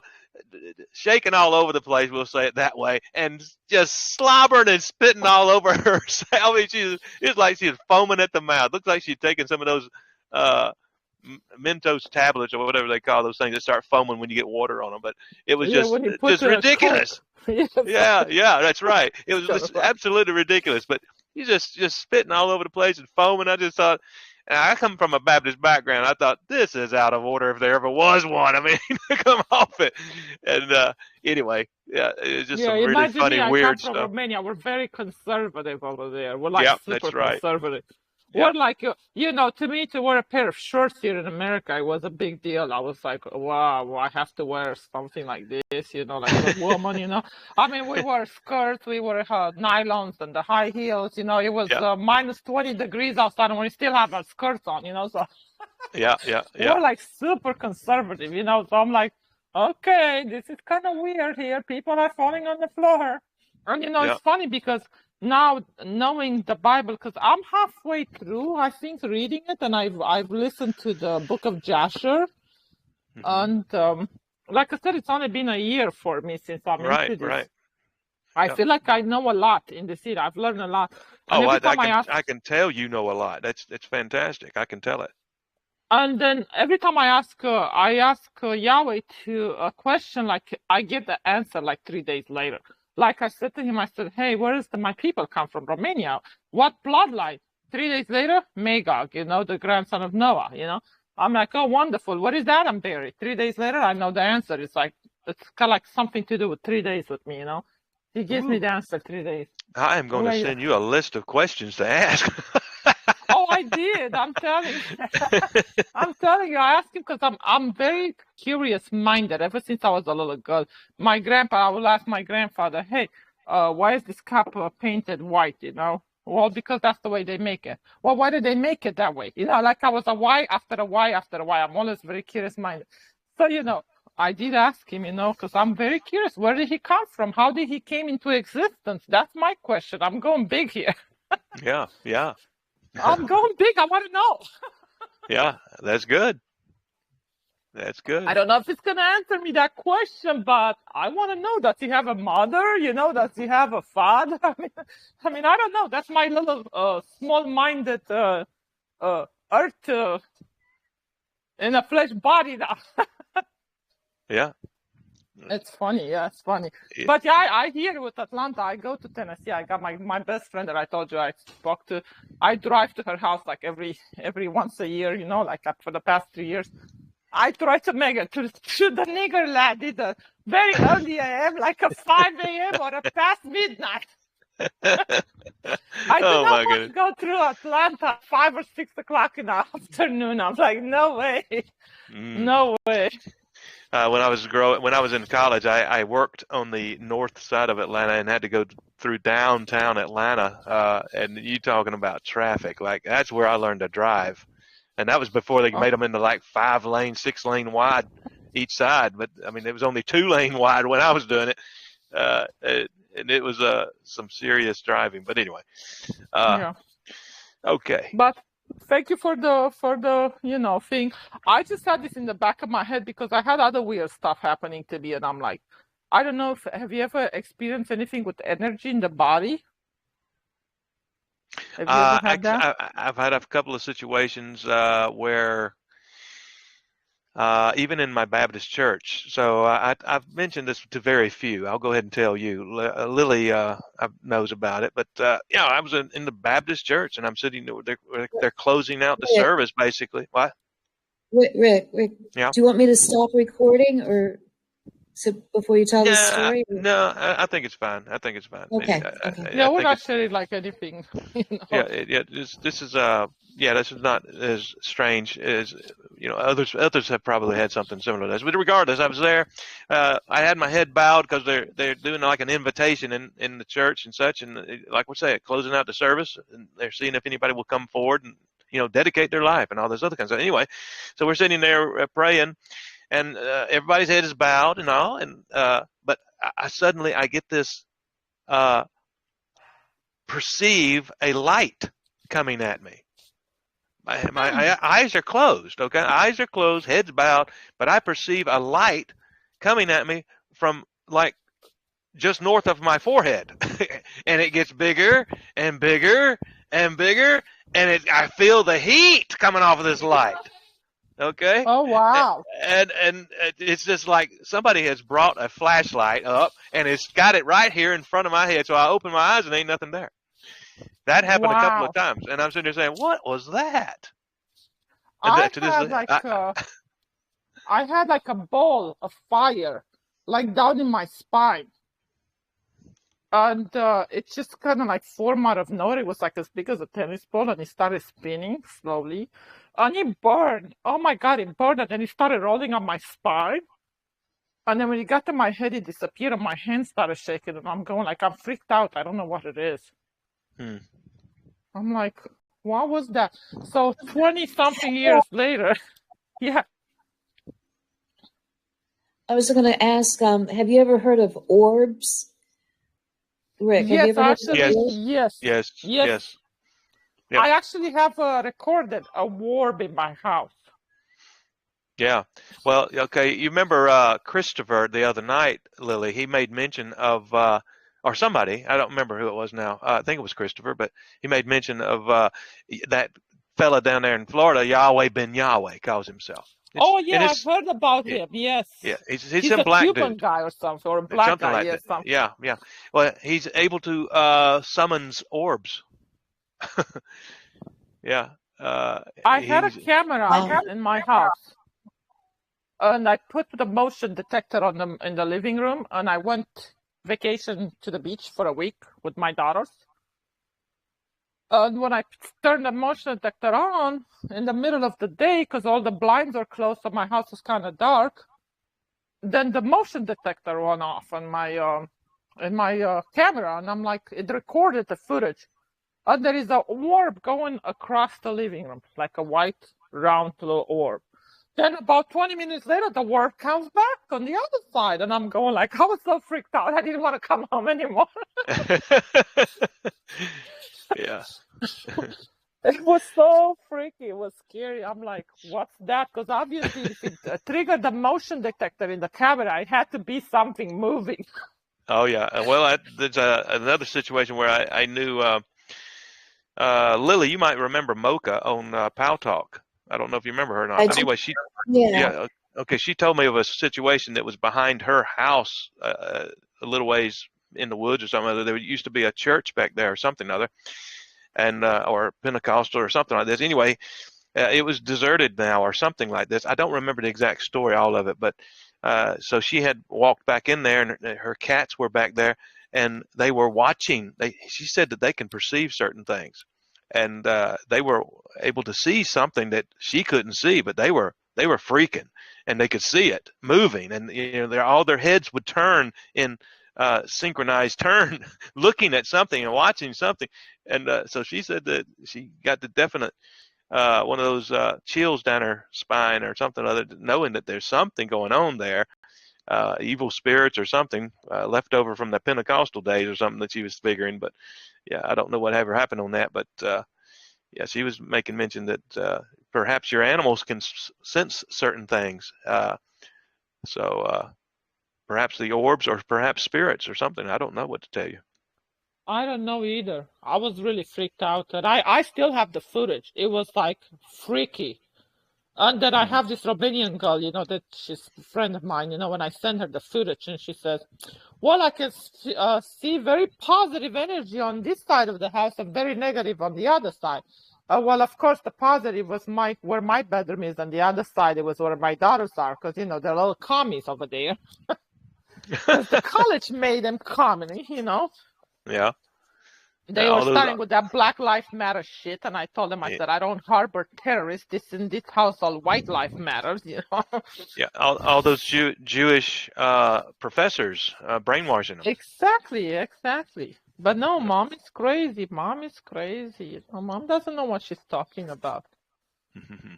shaking all over the place, we'll say it that way, and just slobbering and spitting all over her. I mean, it's like she was foaming at the mouth. Looks like she'd taken some of those uh, Mentos tablets or whatever they call those things that start foaming when you get water on them. But it was Yeah, when he put just the ridiculous. Coke. Yes. Yeah, that's right. It was Kind just of like- absolutely ridiculous. But he's just spitting all over the place and foaming. I just thought, and I come from a Baptist background. I thought this is out of order if there ever was one. I mean, come off it. And anyway, yeah, it's just Yeah, some really imagine funny, me. I come weird from stuff. Romania. We're very conservative over there. We're like Yep, super that's right. conservative. Yep. We're like, to me, to wear a pair of shorts here in America, it was a big deal. I was like, wow, I have to wear something like this, like a woman. I mean, we wear skirts, we wear nylons and the high heels. It was Yep. minus 20 degrees outside, and we still have our skirts on. So Yeah. we're like super conservative. So I'm like, okay, this is kind of weird here. People are falling on the floor. And Yep. it's funny because now knowing the Bible, because I'm halfway through, I think, reading it, and I've listened to the book of Jasher, Mhm. and like I said, it's only been a year for me since I'm into this. Right. I Yep. feel like I know a lot in the seed. I've learned a lot. And Oh, every time I can tell you know a lot. That's fantastic. I can tell it. And then every time I ask Yahweh to a question, like I get the answer like 3 days later. Like I said to him, I said, "Hey, where is my people come from? Romania. What bloodline?" 3 days later, Magog, the grandson of Noah. I'm like, "Oh, wonderful. Where is Adam buried?" 3 days later, I know the answer. It's kind of like something to do with 3 days with me. He gives me Ooh. the answer 3 days. I am going to send you a list of questions to ask. Oh, I did. I'm telling you. I'm telling you. I asked him because I'm very curious minded ever since I was a little girl. I will ask my grandfather, "Hey, why is this cup painted white?" Well, because that's the way they make it. Well, why did they make it that way? Like I was a why after a why after a why. I'm always very curious minded. So, I did ask him, because I'm very curious. Where did he come from? How did he came into existence? That's my question. I'm going big here. Yeah. I'm going big. I want to know. Yeah, that's good. That's good. I don't know if it's going to answer me that question, but I want to know, does he have a mother? Does he have a father? I mean, I don't know. That's my little small-minded earth in a flesh body now. Yeah. It's funny. Yeah, it's funny. Yeah. But yeah, I hear with Atlanta, I go to Tennessee. I got my best friend that I told you I spoke to. I drive to her house like every once a year, like for the past 3 years. I try to make it to the nigger lad in the very early AM, like a 5 a.m. or a past midnight. I do not want to go through Atlanta at 5 or 6 o'clock in the afternoon. I'm like, no way. No way. When I was in college, I worked on the north side of Atlanta and had to go through downtown Atlanta. And you talking about traffic, like that's where I learned to drive. And that was before they made them into like 5-lane, 6-lane wide each side. But I mean, it was only 2-lane wide when I was doing it. And it was some serious driving. But anyway, Yeah. Okay. But thank you for the thing. I just had this in the back of my head because I had other weird stuff happening to me, and I'm like, I don't know have you ever experienced anything with energy in the body? Have you ever had that? I've had a couple of situations where even in my Baptist church. So I've mentioned this to very few. I'll go ahead and tell you. Lily knows about it. But I was in the Baptist church, and I'm sitting there. They're closing out the service, basically. What? Rick, Yeah. do you want me to stop recording or before you tell the story? No, I think it's fine. Okay. Yeah, we're not sharing like anything. Yeah. This is not as strange as others have probably had something similar to this. But regardless, I was there. I had my head bowed because they're doing like an invitation in the church and such, and like we say, closing out the service, and they're seeing if anybody will come forward and dedicate their life and all this other kind of stuff. Anyway, so we're sitting there praying. and everybody's head is bowed and all, and but I suddenly I get this perceive a light coming at me. My eyes are closed, okay? Eyes are closed, head's bowed, but I perceive a light coming at me from like just north of my forehead. And it gets bigger and bigger and bigger, and I feel the heat coming off of this light. Okay? Oh, wow. And it's just like somebody has brought a flashlight up and it's got it right here in front of my head. So I open my eyes and ain't nothing there. That happened a couple Wow. of times, and I'm sitting there saying, "What was that?" I had like a ball of fire, like down in my spine. And it just kind of like formed out of nowhere. It was like as big as a tennis ball, and it started spinning slowly. And it burned. Oh my God, it burned. And then it started rolling on my spine. And then when it got to my head, it disappeared, and my hands started shaking. And I'm going like, I'm freaked out. I don't know what it is. I'm like, what was that? So 20-something years later, yeah. I was going to ask, have you ever heard of orbs? Rick, have you ever heard of orbs? Yes. Yep. I actually have recorded a orb in my house. Yeah. Well, okay. You remember Christopher the other night, Lily? He made mention of, or somebody, I don't remember who it was now. I think it was Christopher, but he made mention of that fella down there in Florida, Yahweh Ben Yahweh calls himself. I've heard about him. Yes. Yeah, he's a black Cuban dude. guy or something, or a black something guy. Like yes, that. something. Yeah. Well, he's able to summons orbs. Yeah. I had a camera in my house, and I put the motion detector on in the living room, and I went vacation to the beach for a week with my daughters. And when I turned the motion detector on in the middle of the day, because all the blinds are closed, so my house was kind of dark, then the motion detector went off on my camera, and I'm like, it recorded the footage. And there is an orb going across the living room, like a white, round little orb. Then about 20 minutes later, the orb comes back on the other side, and I'm going like, I was so freaked out, I didn't want to come home anymore. Yeah. It was so freaky. It was scary. I'm like, what's that? Because obviously, if it triggered the motion detector in the camera, it had to be something moving. Oh, yeah. Well, there's another situation where I knew Lily, you might remember Mocha on Pow Talk. I don't know if you remember her or not. Anyway, okay, she told me of a situation that was behind her house a little ways in the woods or something. There used to be a church back there or something or other, and or Pentecostal or something like this. Anyway, it was deserted now or something like this. I don't remember the exact story, all of it, but so she had walked back in there, and her cats were back there, and they were watching. She said that they can perceive certain things, and they were able to see something that she couldn't see, but they were freaking, and they could see it moving, and all their heads would turn in synchronized turn, looking at something and watching something, and so she said that she got the definite one of those chills down her spine or something other, knowing that there's something going on there, evil spirits or something left over from the Pentecostal days or something that she was figuring. But yeah, I don't know what ever happened on that. But yeah, she was making mention that perhaps your animals can sense certain things. So perhaps the orbs or perhaps spirits or something. I don't know what to tell you. I don't know either. I was really freaked out, and I still have the footage. It was like freaky. And then I have this Romanian girl, that she's a friend of mine, when I send her the footage, and she says, well, I can see very positive energy on this side of the house and very negative on the other side. Well, of course, the positive was where my bedroom is, and the other side, it was where my daughters are, because, they're little commies over there. Because the college made them commie, Yeah. They were starting with that Black Lives Matter shit, and I told them, I said, I don't harbor terrorists. In this house, all white life matters, Yeah, all those Jewish professors brainwashing them. Exactly. But no, Mom is crazy. Mom is crazy. Mom doesn't know what she's talking about.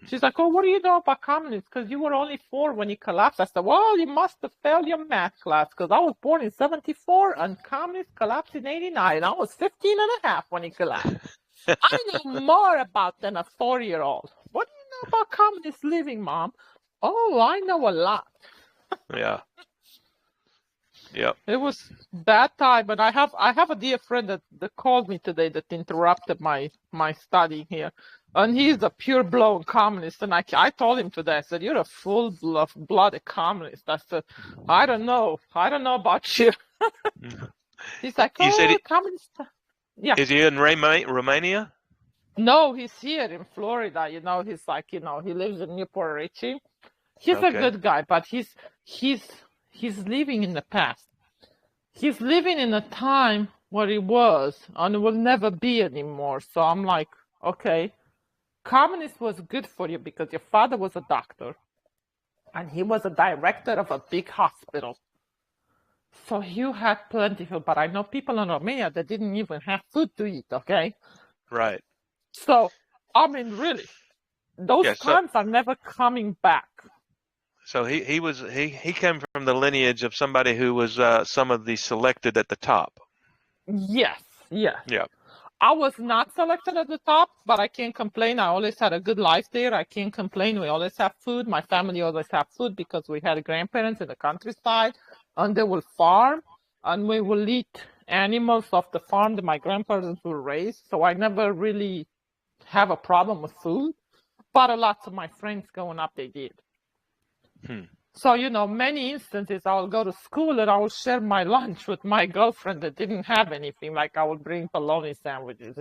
She's like, oh, what do you know about communists? Because you were only 4 when it collapsed. I said, well, you must have failed your math class because I was born in 74 and communists collapsed in 89. I was 15 and a half when it collapsed. I know more about than a 4-year-old. What do you know about communist living, Mom? Oh, I know a lot. Yeah. Yep. It was bad time, but I have a dear friend that called me today that interrupted my studying here, and he's a pure blown communist. And I told him today, I said, you're a full blooded communist. I said, I don't know about you. He's like, You said communist. Yeah. Is he in Romania? No, he's here in Florida. He's like, he lives in Newport Richie. He's a good guy, but he's living in the past. He's living in a time where it was and it will never be anymore. So I'm like, okay, communist was good for you because your father was a doctor and he was a director of a big hospital. So you had plenty of, but I know people in Romania that didn't even have food to eat, okay? Right. So, I mean, really, those times are never coming back. So he came from the lineage of somebody who was some of the selected at the top. Yes. Yeah. Yeah. I was not selected at the top, but I can't complain. I always had a good life there. I can't complain. We always have food. My family always have food because we had grandparents in the countryside, and they will farm, and we will eat animals off the farm that my grandparents will raise. So I never really have a problem with food, but a lot of my friends growing up, they did. So, many instances I will go to school and I will share my lunch with my girlfriend that didn't have anything. Like I will bring bologna sandwiches,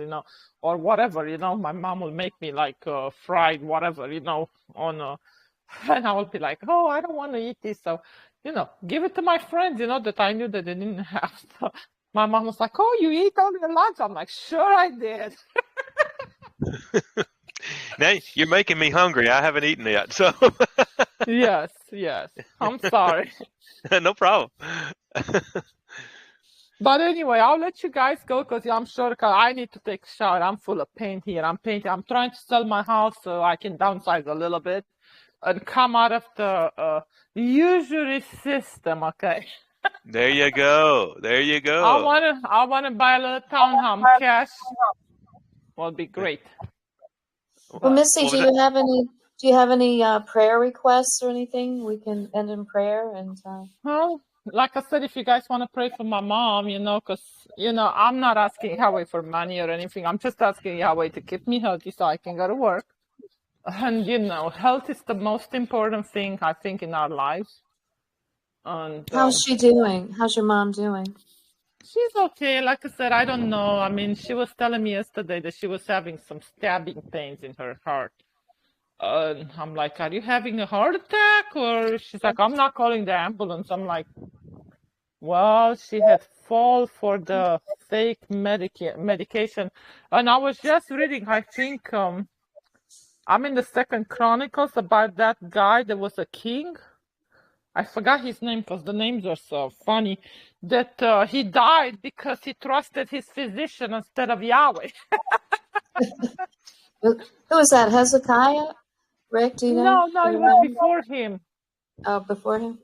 or whatever, my mom will make me like fried whatever, and I will be like, oh, I don't want to eat this. So, give it to my friends, that I knew that they didn't have. So my mom was like, oh, you eat all your lunch? I'm like, sure I did. Now you're making me hungry. I haven't eaten yet, so. Yes. I'm sorry. No problem. But anyway, I'll let you guys go because I'm sure I need to take a shower. I'm full of paint here. I'm painting. I'm trying to sell my house so I can downsize a little bit and come out of the usury system. Okay. There you go. I wanna buy a little townhome cash. Will be great. Well, Missy, do you have any prayer requests or anything? We can end in prayer and. Well, like I said, if you guys want to pray for my mom, because I'm not asking Yahweh for money or anything. I'm just asking Yahweh to keep me healthy so I can go to work. And health is the most important thing I think in our lives. And how's she doing? How's your mom doing? She's okay. Like I said, I don't know. I mean, she was telling me yesterday that she was having some stabbing pains in her heart. And I'm like, are you having a heart attack? Or she's like, I'm not calling the ambulance. I'm like, well, she had fall for the fake medication. And I was just reading, I think, I'm in the 2nd Chronicles about that guy that was a king. I forgot his name because the names are so funny, that he died because he trusted his physician instead of Yahweh. Who was that? Hezekiah? Rick, do you know? No, it was before him. Oh, before him?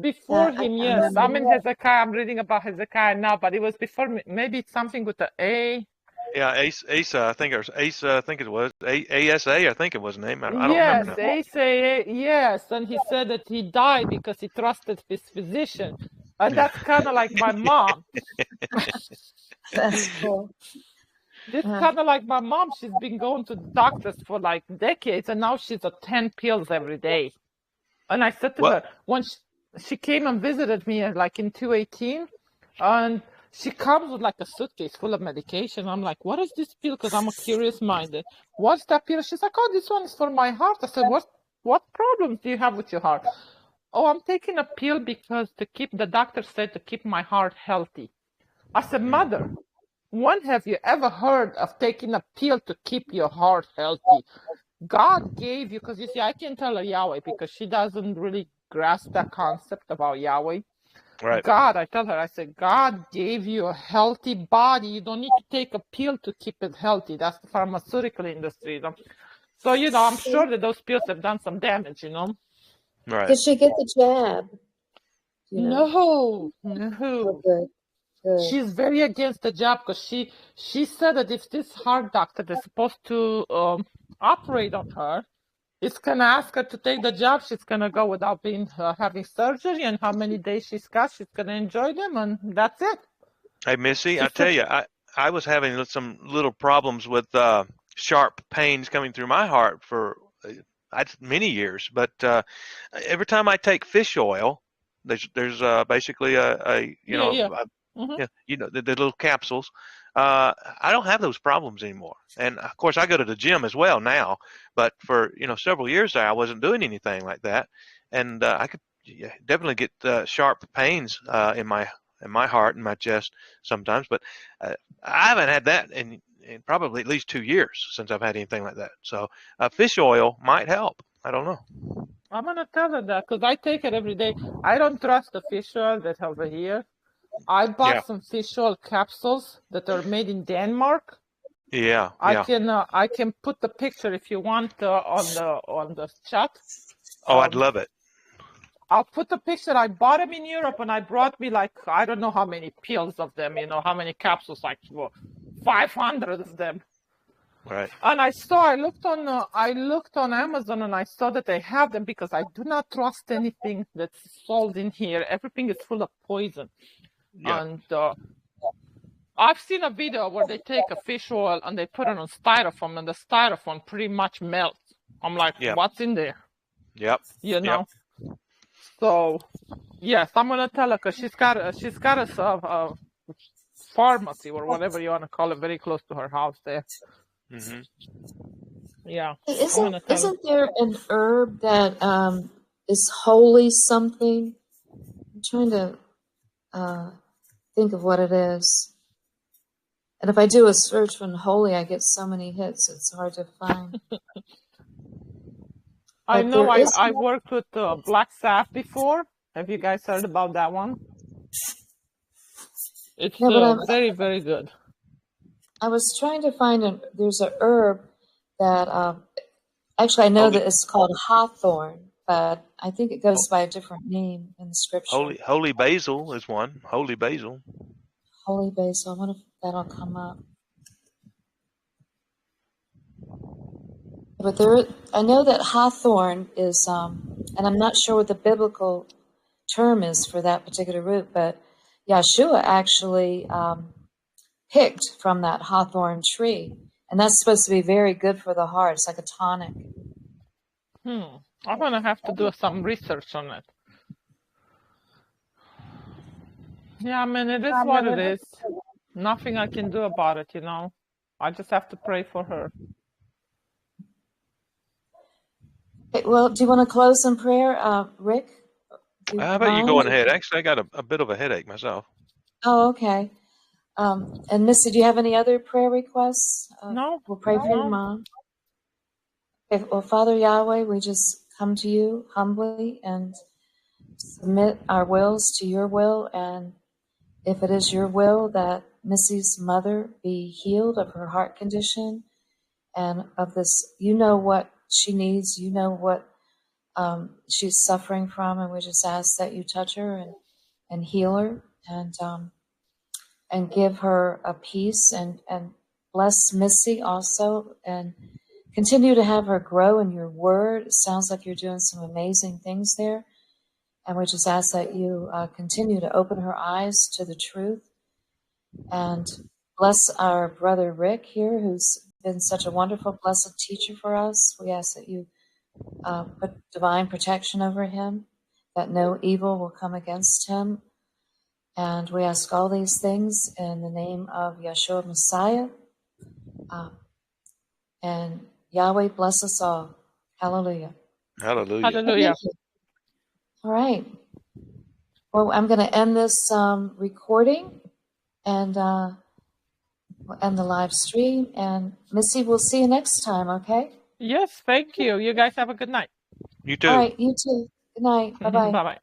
Before him, yes. I'm in Hezekiah. I'm reading about Hezekiah now, but it was before me. Maybe it's something with the A. Yeah, Asa, I think it was Asa. I think it was ASA. I think it was name. I don't remember. Yes, Asa. Yes, and he said that he died because he trusted his physician, and that's kind of like my mom. That's cool. This kind of like my mom. She's been going to doctors for like decades, and now she's at 10 pills every day. And I said to her, when she came and visited me like in 2018, and she comes with like a suitcase full of medication. I'm like, what is this pill? Because I'm a curious minded. What's that pill? She's like, oh, this one is for my heart. I said, what problems do you have with your heart? Oh, I'm taking a pill because the doctor said to keep my heart healthy. I said, Mother, when have you ever heard of taking a pill to keep your heart healthy? God gave you, because you see, I can't tell her Yahweh because she doesn't really grasp that concept about Yahweh. Right. I tell her, I said, God gave you a healthy body. You don't need to take a pill to keep it healthy. That's the pharmaceutical industry. So, I'm sure that those pills have done some damage, Right. Did she get the jab? No, Oh, no. good, good. She's very against the job because she said that if this heart doctor that's supposed to operate on her is gonna ask her to take the job, she's gonna go without being having surgery, and how many days she's got, she's gonna enjoy them, and that's it. Hey, Missy, She I tell said, you, I was having some little problems with sharp pains coming through my heart for many years. But every time I take fish oil, there's basically yeah. Mm-hmm. yeah, the little capsules. I don't have those problems anymore. And of course, I go to the gym as well now. But for several years there, I wasn't doing anything like that, and I could definitely get sharp pains in my heart and my chest sometimes. But I haven't had that in probably at least 2 years since I've had anything like that. So fish oil might help. I don't know. I'm gonna tell her that because I take it every day. I don't trust the fish oil that's over here. I bought Yeah, some fish oil capsules that are made in Denmark. yeah, I can put the picture if you want on the chat. Oh, I'd love it. I'll put the picture. I bought them in Europe, and I brought me like I don't know how many pills of them. How many capsules? Like 500 of them. Right. And I looked on Amazon, and I saw that they have them because I do not trust anything that's sold in here. Everything is full of poison. Yeah. And I've seen a video where they take a fish oil and they put it on styrofoam, and the styrofoam pretty much melts. I'm like, Yep. what's in there? Yep. Yep. So, yes, I'm gonna tell her because she's got a pharmacy or whatever you want to call it very close to her house there. Mm-hmm. Yeah. Hey, isn't there an herb that is holy something? I'm trying to think of what it is. And if I do a search on holy, I get so many hits, it's hard to find. I know I worked with black salve before. Have you guys heard about that one? It's very, very good. I was trying to find there's an herb that actually I know that it's called hawthorn, but I think it goes by a different name in the scripture. Holy basil is one. Holy basil. Holy basil. I wonder if that'll come up. But I know that hawthorn is, and I'm not sure what the biblical term is for that particular root, but Yeshua actually picked from that hawthorn tree, and that's supposed to be very good for the heart. It's like a tonic. I'm gonna have to do some research on it. Yeah, I mean, it is what it is. Nothing I can do about it, I just have to pray for her. Okay, well, do you want to close in prayer, Rick? How about you going ahead? Actually, I got a bit of a headache myself. Oh, okay. And Missy, do you have any other prayer requests? No. We'll pray for your mom. Okay, well, Father Yahweh, we just come to you humbly and submit our wills to your will. And if it is your will that Missy's mother be healed of her heart condition and of this, you know what she needs, you know what she's suffering from, and we just ask that you touch her and heal her and give her a peace and bless Missy also and continue to have her grow in your word. It sounds like you're doing some amazing things there. And we just ask that you continue to open her eyes to the truth and bless our brother Rick here, who's been such a wonderful, blessed teacher for us. We ask that you put divine protection over him, that no evil will come against him. And we ask all these things in the name of Yeshua Messiah. And Yahweh bless us all. Hallelujah. Hallelujah. Hallelujah. All right. Well, I'm going to end this recording and we'll end the live stream. And Missy, we'll see you next time, okay? Yes, thank you. You guys have a good night. You too. All right, you too. Good night. Bye-bye. Bye-bye.